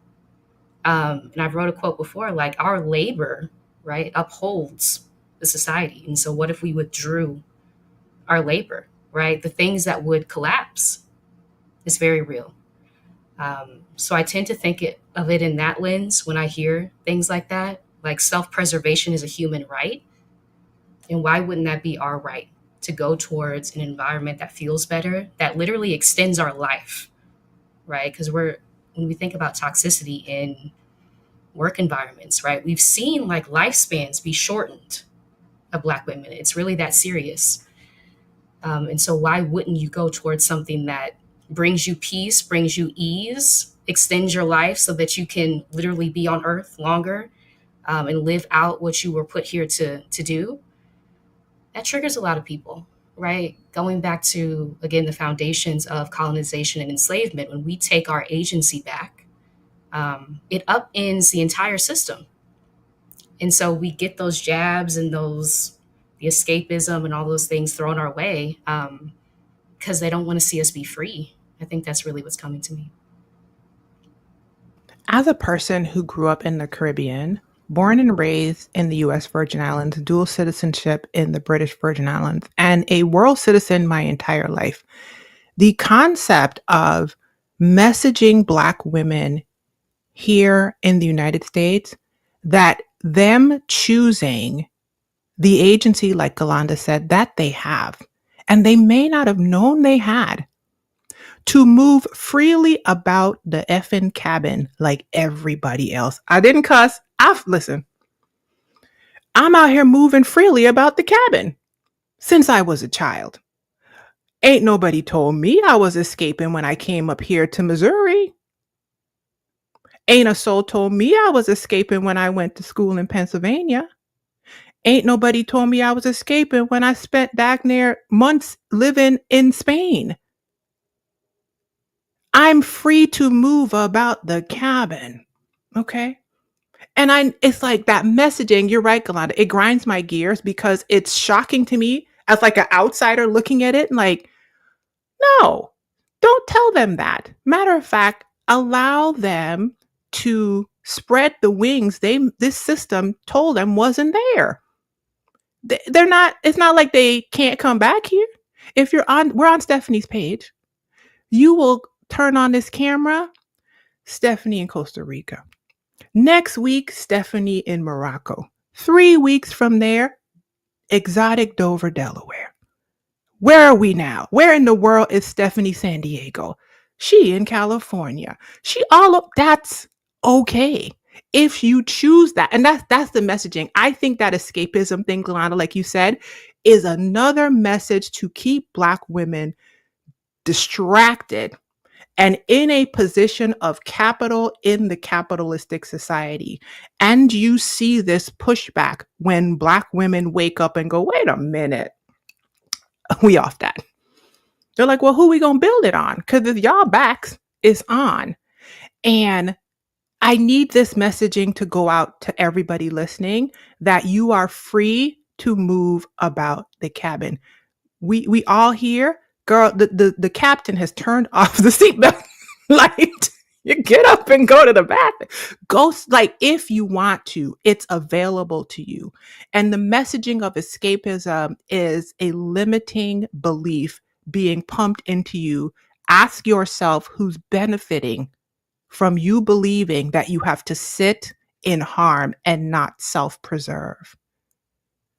And I've wrote a quote before, like our labor, right, upholds the society. And so what if we withdrew our labor, right? The things that would collapse is very real. So I tend to of it in that lens when I hear things like that, like self-preservation is a human right. And why wouldn't that be our right to go towards an environment that feels better, that literally extends our life, right? Because when we think about toxicity in work environments, right, we've seen like lifespans be shortened of Black women. It's really that serious. And so why wouldn't you go towards something that brings you peace, brings you ease, extends your life so that you can literally be on earth longer, and live out what you were put here to do? That triggers a lot of people, right? Going back to, again, the foundations of colonization and enslavement, when we take our agency back, it upends the entire system. And so we get those jabs and the escapism and all those things thrown our way, because they don't want to see us be free. I think that's really what's coming to me. As a person who grew up in the Caribbean, born and raised in the US Virgin Islands, dual citizenship in the British Virgin Islands, and a world citizen my entire life, the concept of messaging Black women here in the United States, that them choosing the agency, like Galanda said, that they have, and they may not have known they had, to move freely about the effing cabin like everybody else. I didn't cuss. Listen, I'm out here moving freely about the cabin since I was a child. Ain't nobody told me I was escaping when I came up here to Missouri. Ain't a soul told me I was escaping when I went to school in Pennsylvania. Ain't nobody told me I was escaping when I spent back near months living in Spain. I'm free to move about the cabin. Okay? And it's like that messaging, you're right, Galanda, it grinds my gears because it's shocking to me as like an outsider looking at it and like, no, don't tell them that. Matter of fact, allow them to spread the wings this system told them wasn't there. They're not, it's not like they can't come back here. If we're on Stephanie's page, you will turn on this camera, Stephanie in Costa Rica. Next week, Stephanie in Morocco. 3 weeks from there, exotic Dover, Delaware. Where are we now? Where in the world is Stephanie San Diego? She in California. That's okay. If you choose that, and that's the messaging. I think that escapism thing, Galana, like you said, is another message to keep Black women distracted and in a position of capital in the capitalistic society. And you see this pushback when Black women wake up and go, wait a minute, we off that. They're like, well, who we gonna build it on? Because if y'all backs is on. And I need this messaging to go out to everybody listening that you are free to move about the cabin. We all here, girl, the captain has turned off the seatbelt light. You get up and go to the bathroom. Go, like, if you want to, it's available to you. And the messaging of escapism is a limiting belief being pumped into you. Ask yourself who's benefiting from you believing that you have to sit in harm and not self-preserve.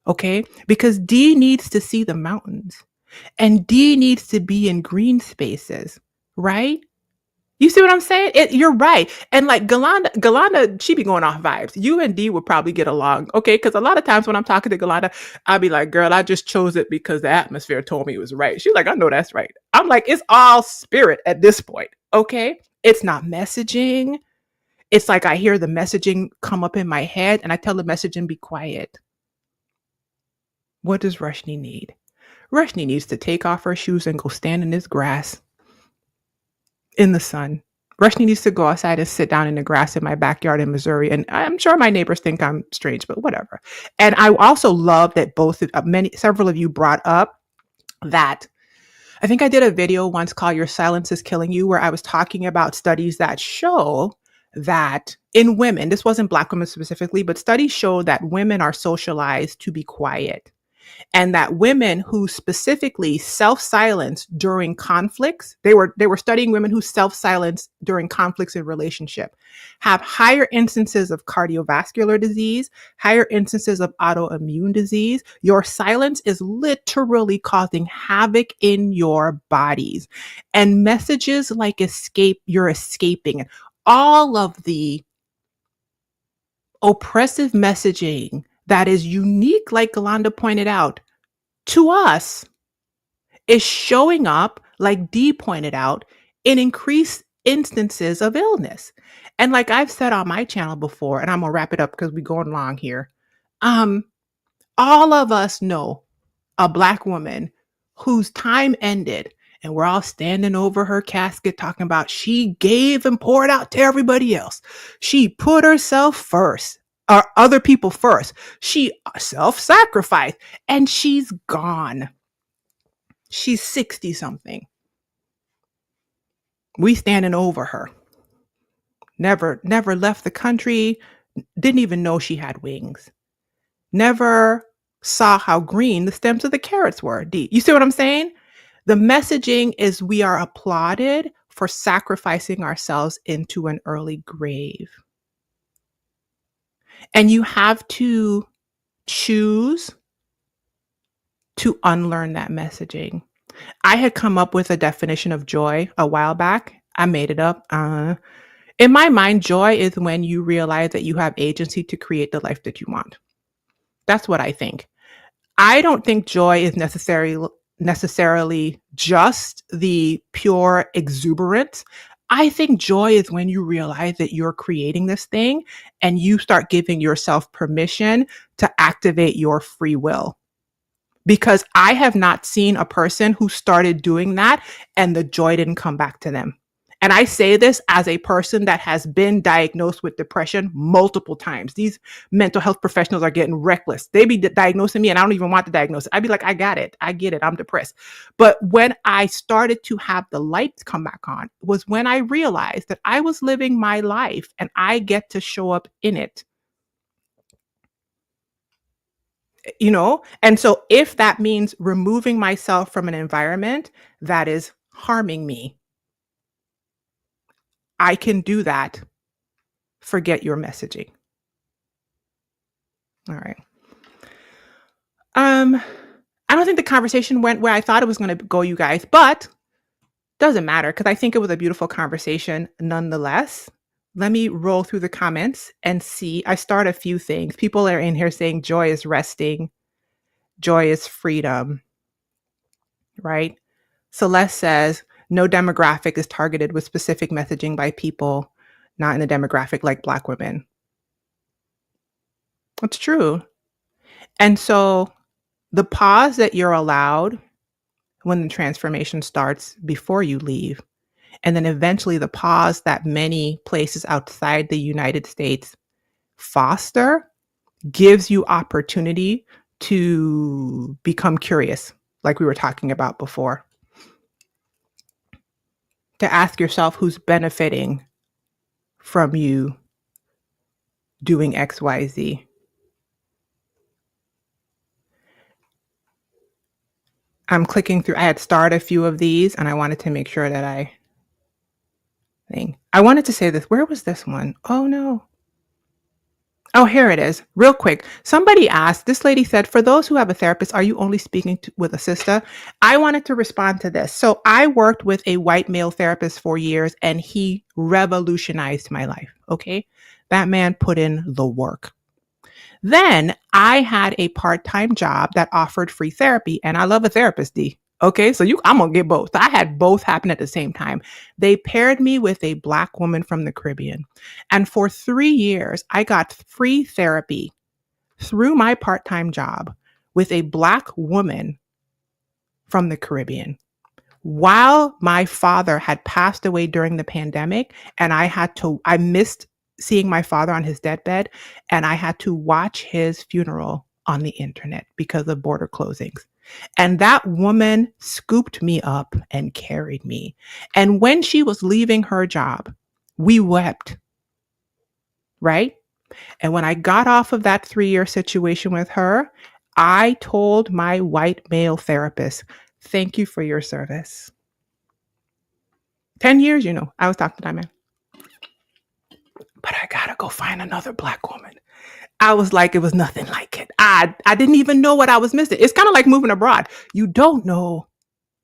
Okay? Because D needs to see the mountains. And D needs to be in green spaces, right? You see what I'm saying? You're right. And like Galanda, she be going off vibes. You and D would probably get along, okay? Because a lot of times when I'm talking to Galanda, I'll be like, girl, I just chose it because the atmosphere told me it was right. She's like, I know that's right. I'm like, it's all spirit at this point, okay? It's not messaging. It's like I hear the messaging come up in my head and I tell the messaging, be quiet. What does Rushni need? Rushni needs to take off her shoes and go stand in this grass in the sun, Rushni needs to go outside and sit down in the grass in my backyard in Missouri. And I'm sure my neighbors think I'm strange, but whatever. And I also love that several of you brought up that. I think I did a video once called Your Silence is Killing You, where I was talking about studies that show that in women, this wasn't Black women specifically, but studies show that women are socialized to be quiet. And that women who specifically self-silence during conflicts, they were studying women who self-silence during conflicts in relationship, have higher instances of cardiovascular disease, higher instances of autoimmune disease. Your silence is literally causing havoc in your bodies. And messages like you're escaping, all of the oppressive messaging that is unique, like Galanda pointed out, to us is showing up, like Dee pointed out, in increased instances of illness. And like I've said on my channel before, and I'm gonna wrap it up because we're going long here. All of us know a Black woman whose time ended, and we're all standing over her casket talking about she gave and poured out to everybody else. She put herself first, or other people first. She self-sacrificed, and she's gone. She's 60 something. We standing over her. Never left the country. Didn't even know she had wings. Never saw how green the stems of the carrots were. You see what I'm saying? The messaging is we are applauded for sacrificing ourselves into an early grave. And you have to choose to unlearn that messaging. I had come up with a definition of joy a while back. I made it up. In my mind, joy is when you realize that you have agency to create the life that you want. That's what I think. I don't think joy is necessarily just the pure exuberance. I think joy is when you realize that you're creating this thing and you start giving yourself permission to activate your free will. Because I have not seen a person who started doing that and the joy didn't come back to them. And I say this as a person that has been diagnosed with depression multiple times. These mental health professionals are getting reckless. They be diagnosing me and I don't even want the diagnosis. I'd be like, I got it. I get it. I'm depressed. But when I started to have the lights come back on was when I realized that I was living my life and I get to show up in it. And so if that means removing myself from an environment that is harming me, I can do that. Forget your messaging. All right. I don't think the conversation went where I thought it was going to go, you guys, but doesn't matter because I think it was a beautiful conversation nonetheless. Let me roll through the comments and see. I start a few things. People are in here saying joy is resting. Joy is freedom, right? Celeste says, no demographic is targeted with specific messaging by people not in a demographic like Black women. That's true. And so the pause that you're allowed when the transformation starts before you leave, and then eventually the pause that many places outside the United States foster gives you opportunity to become curious, like we were talking about before. To ask yourself who's benefiting from you doing X, Y, Z. I'm clicking through. I had starred a few of these and I wanted to make sure that I wanted to say this. Where was this one? Oh no. Oh, here it is. Real quick. Somebody asked, this lady said, for those who have a therapist, are you only speaking with a sister? I wanted to respond to this. So I worked with a white male therapist for years and he revolutionized my life. Okay. That man put in the work. Then I had a part-time job that offered free therapy and I love a therapist, D. Okay, so I'm going to get both. I had both happen at the same time. They paired me with a Black woman from the Caribbean. And for 3 years, I got free therapy through my part-time job with a Black woman from the Caribbean. While my father had passed away during the pandemic, and I missed seeing my father on his deathbed, and I had to watch his funeral on the internet because of border closings. And that woman scooped me up and carried me. And when she was leaving her job, we wept, right? And when I got off of that 3-year situation with her, I told my white male therapist, thank you for your service. 10 years, I was talking to that man. But I gotta go find another Black woman. I was like, it was nothing like it. I didn't even know what I was missing. It's kind of like moving abroad. You don't know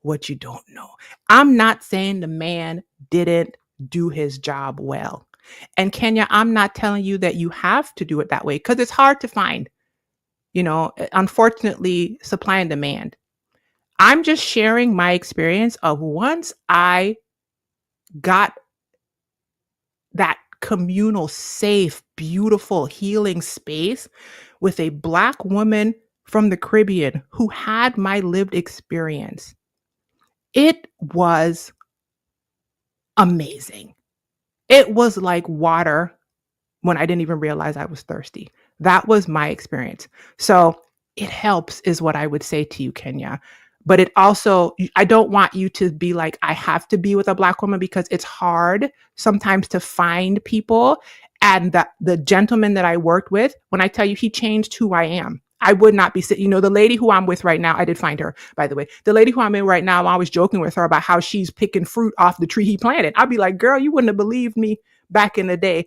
what you don't know. I'm not saying the man didn't do his job well. And Kenya, I'm not telling you that you have to do it that way because it's hard to find, unfortunately, supply and demand. I'm just sharing my experience of once I got that communal, safe, beautiful, healing space with a Black woman from the Caribbean who had my lived experience. It was amazing. It was like water when I didn't even realize I was thirsty. That was my experience. So it helps, is what I would say to you, Kenya. But it also, I don't want you to be like, I have to be with a Black woman, because it's hard sometimes to find people. And the gentleman that I worked with, when I tell you, he changed who I am. I would not be sitting, the lady who I'm with right now, I did find her, by the way. The lady who I'm in right now, I'm always joking with her about how she's picking fruit off the tree he planted. I'd be like, girl, you wouldn't have believed me back in the day.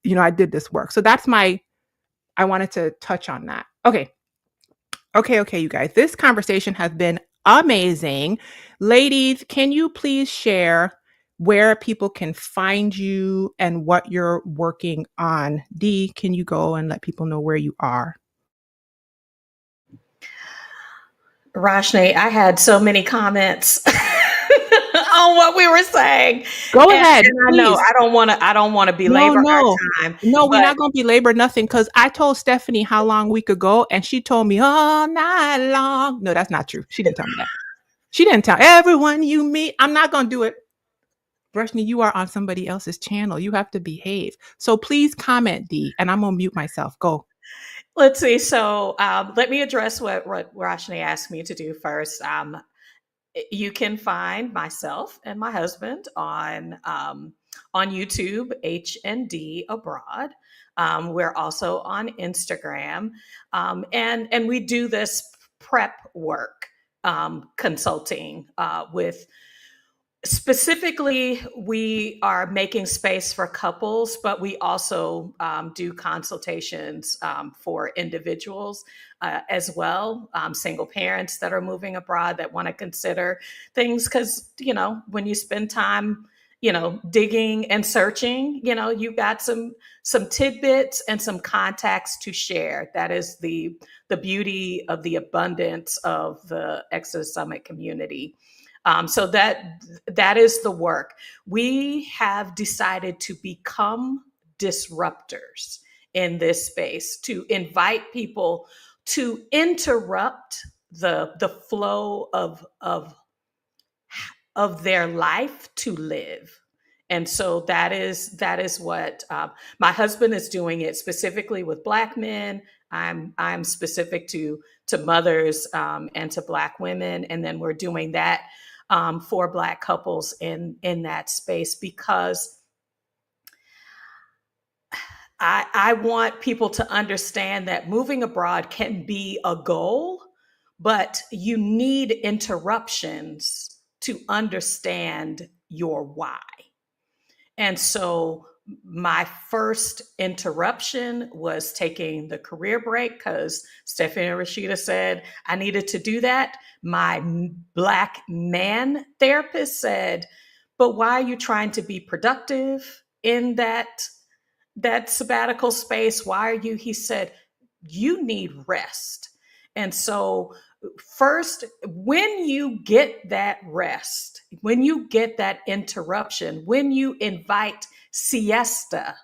I did this work. So I wanted to touch on that. Okay, you guys. This conversation has been amazing. Ladies, can you please share where people can find you and what you're working on? Dee, can you go and let people know where you are? Roshni, I had so many comments on what we were saying. Go ahead, and I know I don't want to belabor our time. No, we're not going to belabor nothing, because I told Stephanie how long we could go, and she told me all night long. No, that's not true. She didn't tell me that. She didn't tell everyone you meet. I'm not going to do it. Roshni, you are on somebody else's channel. You have to behave. So please comment, Dee, and I'm going to mute myself. Go. Let's see. So let me address what Roshni asked me to do first. You can find myself and my husband on YouTube, HND Abroad. We're also on Instagram, and we do this prep work, consulting with. Specifically, we are making space for couples, but we also do consultations for individuals as well, single parents that are moving abroad that want to consider things. Because, when you spend time, digging and searching, you got some tidbits and some contacts to share. That is the beauty of the abundance of the Exodus Summit community. So that is the work. We have decided to become disruptors in this space, to invite people to interrupt the flow of their life to live. And so that is what my husband is doing, it specifically with Black men. I'm specific to mothers and to Black women, and then we're doing that for Black couples in that space, because I want people to understand that moving abroad can be a goal, but you need interruptions to understand your why. And so my first interruption was taking the career break, because Stephanie and Rashida said I needed to do that. My Black man therapist said, but why are you trying to be productive in that sabbatical space? Why are you? He said, you need rest. And so first, when you get that rest, when you get that interruption, when you invite siesta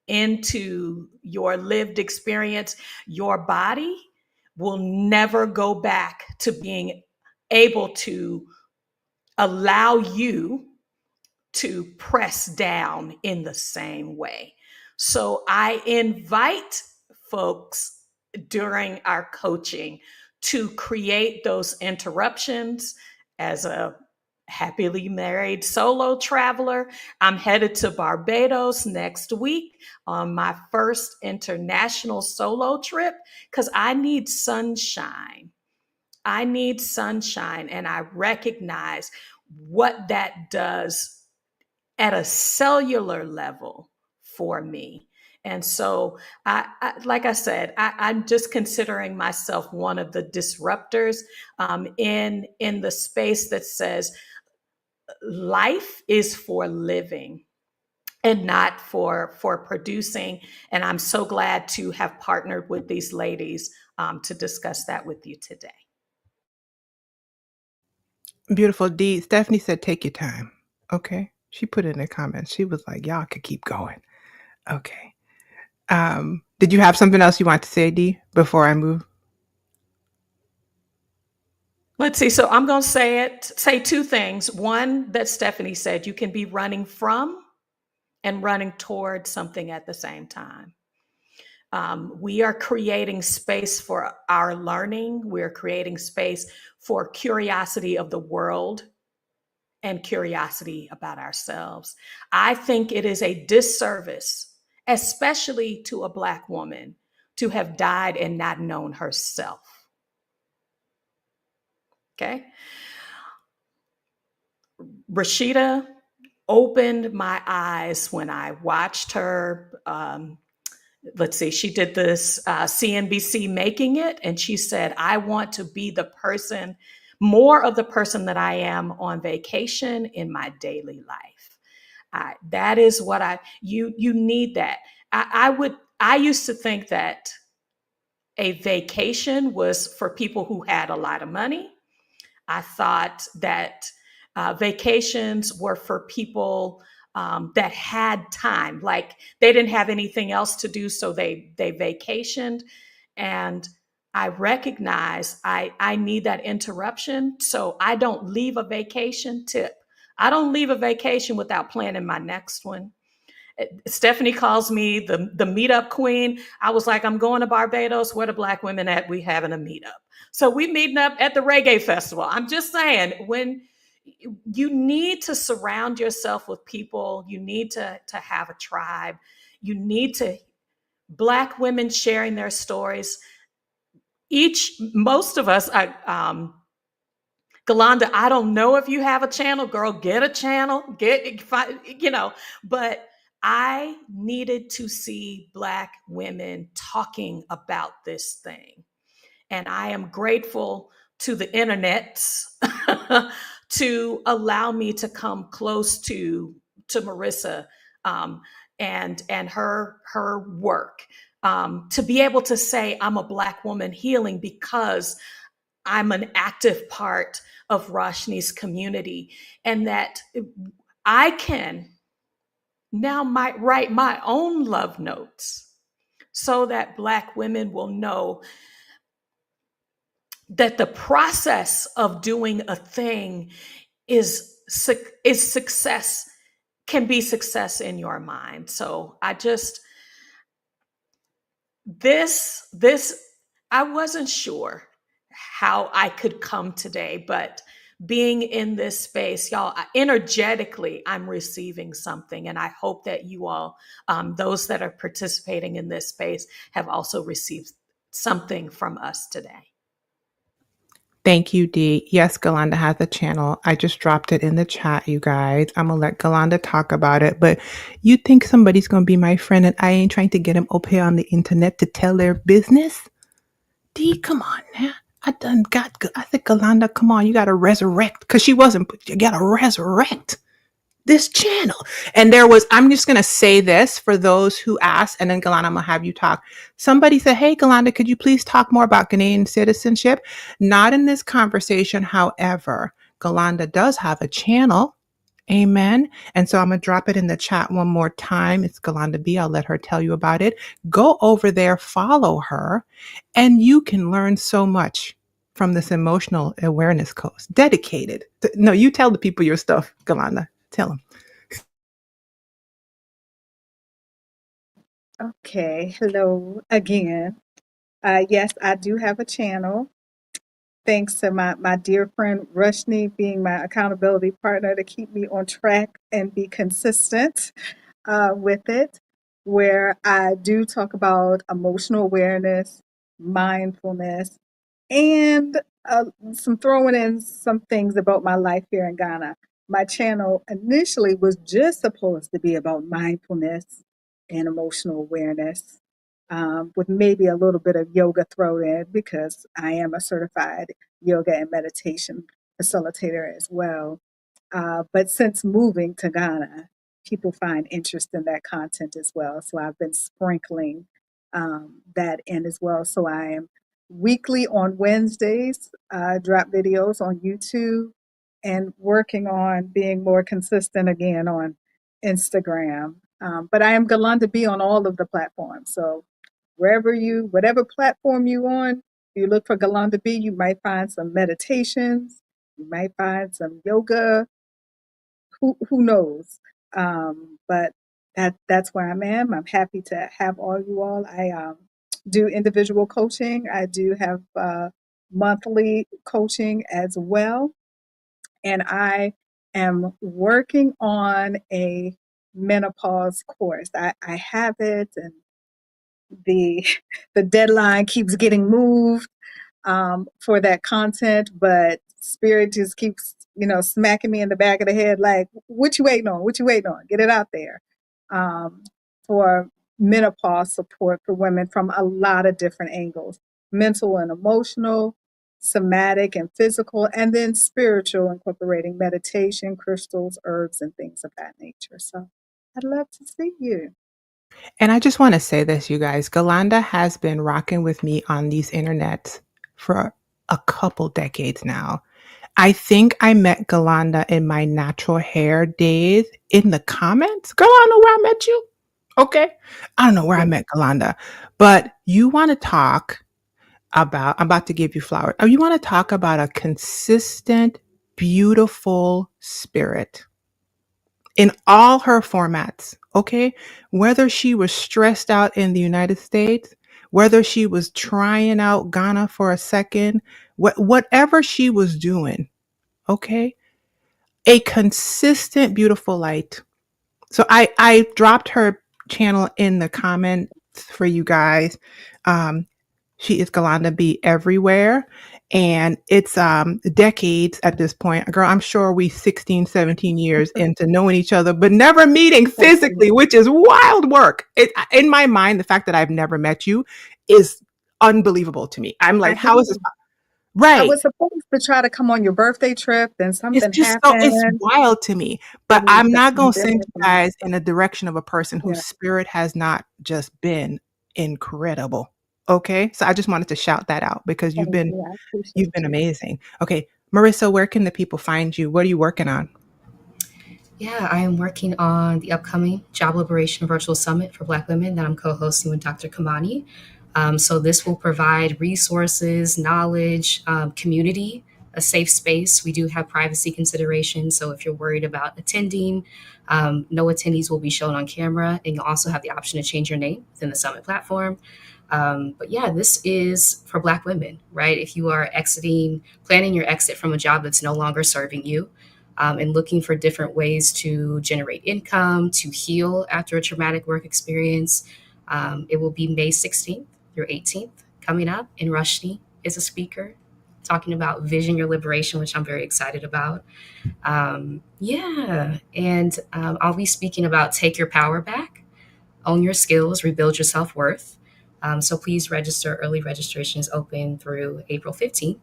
into your lived experience, your body will never go back to being able to allow you to press down in the same way. So I invite folks during our coaching to create those interruptions. As a happily married solo traveler, I'm headed to Barbados next week on my first international solo trip because I need sunshine. I need sunshine, and I recognize what that does at a cellular level for me. And so, like I said, I'm just considering myself one of the disruptors in the space that says life is for living and not for producing. And I'm so glad to have partnered with these ladies to discuss that with you today. Beautiful. D. Stephanie said, take your time. Okay. She put in the comments. She was like, y'all could keep going. Okay. Did you have something else you want to say, D, before I move? Let's see. So I'm going to say two things. One, that Stephanie said, you can be running from and running toward something at the same time. We are creating space for our learning. We're creating space for curiosity of the world and curiosity about ourselves. I think it is a disservice, especially to a Black woman, to have died and not known herself. Okay. Rashida opened my eyes when I watched her. Let's see, she did this CNBC Making It, and she said, I want to be the person, more of the person that I am on vacation in my daily life. That is what you need that. I used to think that a vacation was for people who had a lot of money. I thought that vacations were for people that had time, like they didn't have anything else to do, so they vacationed. And I recognize I need that interruption, so I don't leave a vacation tip. I don't leave a vacation without planning my next one. Stephanie calls me the meetup queen. I was like, I'm going to Barbados. Where the Black women at? We having a meetup. So we meeting up at the reggae festival. I'm just saying, when you need to surround yourself with people, you need to have a tribe. You need to Black women sharing their stories. Most of us, Galanda, I don't know if you have a channel, girl, get a channel, but I needed to see Black women talking about this thing. And I am grateful to the internets to allow me to come close to Marissa and her work. To be able to say I'm a Black woman healing because I'm an active part of Roshni's community, and that I can now might write my own love notes so that Black women will know that the process of doing a thing is success, can be success in your mind. So I wasn't sure how I could come today, but being in this space, y'all, energetically, I'm receiving something. And I hope that you all, those that are participating in this space, have also received something from us today. Thank you, Dee. Yes, Galanda has a channel. I just dropped it in the chat, you guys. I'm going to let Galanda talk about it. But you think somebody's going to be my friend and I ain't trying to get them up here on the internet to tell their business? Dee, come on now. I said, Galanda, come on. You got to resurrect. Because she wasn't, but you got to resurrect this channel. And I'm just going to say this for those who asked, and then Galanda, I'm going to have you talk. Somebody said, hey, Galanda, could you please talk more about Ghanaian citizenship? Not in this conversation. However, Galanda does have a channel. Amen. And so I'm going to drop it in the chat one more time. It's Galanda B. I'll let her tell you about it. Go over there, follow her, and you can learn so much from this emotional awareness coach? Dedicated. No, you tell the people your stuff, Galanda. Tell them. Okay, hello again. Yes, I do have a channel. Thanks to my dear friend Rushni being my accountability partner to keep me on track and be consistent with it, where I do talk about emotional awareness, mindfulness, and some throwing in some things about my life here in Ghana. My channel initially was just supposed to be about mindfulness and emotional awareness, with maybe a little bit of yoga thrown in because I am a certified yoga and meditation facilitator as well. But since moving to Ghana, people find interest in that content as well. So I've been sprinkling that in as well. So I am weekly on Wednesdays, drop videos on YouTube, and working on being more consistent again on Instagram. But I am Galanda B on all of the platforms. So whatever platform you on, if you look for Galanda B, you might find some meditations, you might find some yoga, who knows? But that's where I'm at. I'm happy to have all you all. I do individual coaching. I do have monthly coaching as well, and I am working on a menopause course. I have it, and the the deadline keeps getting moved for that content, but spirit just keeps, smacking me in the back of the head, like, what you waiting on? What you waiting on? Get it out there. Um, for menopause support for women from a lot of different angles, mental and emotional, somatic and physical, and then spiritual, incorporating meditation, crystals, herbs, and things of that nature. So I'd love to see you. And I just want to say this, you guys. Galanda has been rocking with me on these internets for a couple decades now. I think I met Galanda in my natural hair days in the comments. Girl, I don't know where I met you. Okay. I don't know where I Yeah. met Galanda, but you want to talk about, I'm about to give you flowers. Oh, you want to talk about a consistent, beautiful spirit in all her formats, okay? Whether she was stressed out in the United States, whether she was trying out Ghana for a second, whatever she was doing, okay? A consistent, beautiful light. So I dropped her channel in the comments for you guys. Um, she is Galanda B everywhere. And it's decades at this point. Girl, I'm sure we 16, 17 years into knowing each other, but never meeting physically, which is wild work. In my mind, the fact that I've never met you is unbelievable to me. I'm I like, hear how is this? you. I Right. was supposed to try to come on your birthday trip, then It's something just so it's happened. wild to me, It but was I'm just not gonna send you different. guys in the direction of a person whose Yeah, spirit has not just been incredible, okay? So I just wanted to shout that out because thank you. I you've appreciate been you. amazing. Okay, Marissa, where can the people find you? What are you working on? Yeah, I am working on the upcoming Job Liberation Virtual Summit for Black women that I'm co hosting with Dr. Kamani. So, this will provide resources, knowledge, community, a safe space. We do have privacy considerations. So, if you're worried about attending, no attendees will be shown on camera. And you'll also have the option to change your name within the summit platform. But yeah, this is for Black women, right? If you are exiting, planning your exit from a job that's no longer serving you, and looking for different ways to generate income, to heal after a traumatic work experience. It will be May 16th through 18th coming up, and Rushni is a speaker talking about vision your liberation, which I'm very excited about. Yeah, and I'll be speaking about take your power back, own your skills, rebuild your self worth. So please register. Early registration is open through April 15th.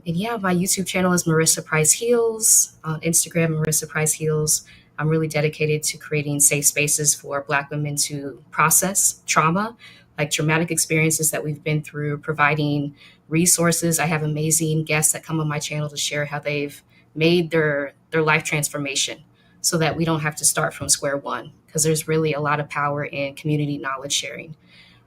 And yeah, my YouTube channel is Marissa Price Heals. On Instagram, Marissa Price Heals. I'm really dedicated to creating safe spaces for Black women to process trauma, like traumatic experiences that we've been through, providing resources. I have amazing guests that come on my channel to share how they've made their life transformation so that we don't have to start from square one, because there's really a lot of power in community knowledge sharing.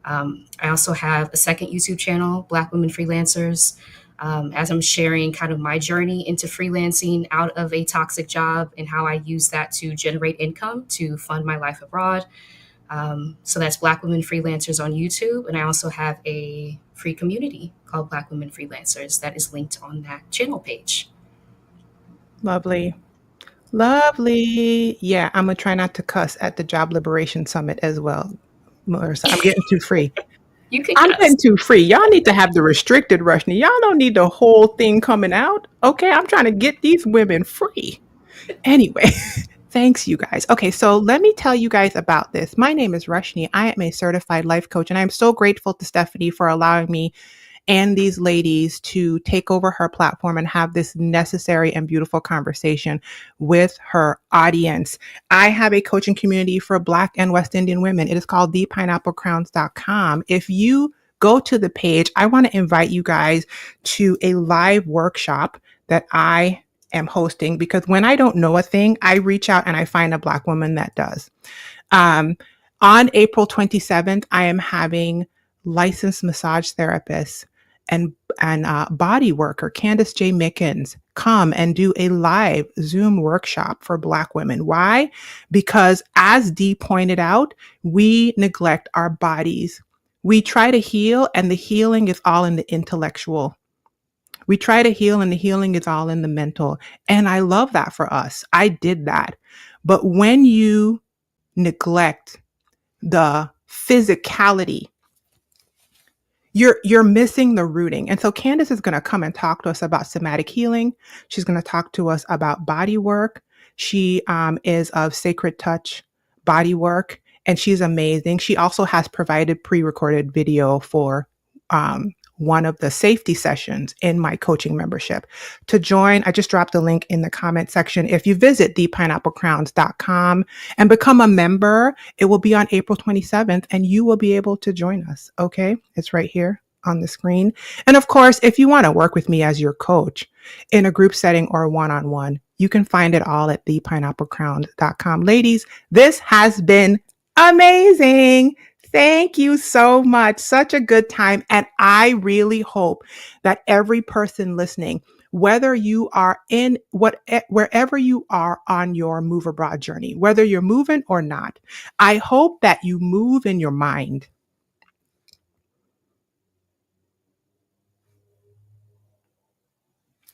I also have a second YouTube channel, Black Women Freelancers, as I'm sharing kind of my journey into freelancing out of a toxic job and how I use that to generate income to fund my life abroad. So that's Black Women Freelancers on YouTube. And I also have a free community called Black Women Freelancers that is linked on that channel page. Lovely. Lovely. Yeah, I'm going to try not to cuss at the Job Liberation Summit as well, Marissa. I'm getting too free. You can I'm cuss. getting too free. Y'all need to have the restricted Rushni. Y'all don't need the whole thing coming out. Okay, I'm trying to get these women free. Anyway, thanks, you guys. Okay, so let me tell you guys about this. My name is Rushni. I am a certified life coach, and I'm so grateful to Stephanie for allowing me and these ladies to take over her platform and have this necessary and beautiful conversation with her audience. I have a coaching community for Black and West Indian women. It is called thepineapplecrowns.com. If you go to the page, I want to invite you guys to a live workshop that I am hosting, because when I don't know a thing, I reach out and I find a Black woman that does. On April 27th, I am having licensed massage therapists and body worker Candace J. Mickens come and do a live Zoom workshop for Black women. Why? Because as Dee pointed out, we neglect our bodies. We try to heal, and the healing is all in the intellectual. We try to heal, and the healing is all in the mental. And I love that for us. I did that. But when you neglect the physicality, you're missing the rooting. And so Candace is going to come and talk to us about somatic healing. She's going to talk to us about body work. She is of Sacred Touch Body Work, and she's amazing. She also has provided pre-recorded video for one of the safety sessions in my coaching membership. To join, I just dropped the link in the comment section. If you visit thepineapplecrowns.com and become a member, it will be on April 27th, and you will be able to join us. Okay, it's right here on the screen. And of course, if you want to work with me as your coach in a group setting or one-on-one, you can find it all at thepineapplecrowns.com. Ladies, this has been amazing. Thank you so much. Such a good time. And I really hope that every person listening, whether you are in wherever you are on your move abroad journey, whether you're moving or not, I hope that you move in your mind.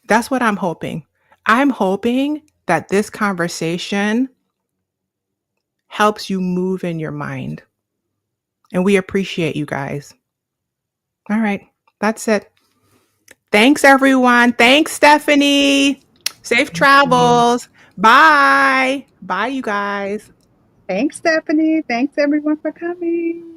That's what I'm hoping. I'm hoping that this conversation helps you move in your mind. And we appreciate you guys. All right, that's it. Thanks, everyone. Thanks, Stephanie. Safe travels. Bye. Bye, you guys. Thanks, Stephanie. Thanks, everyone, for coming.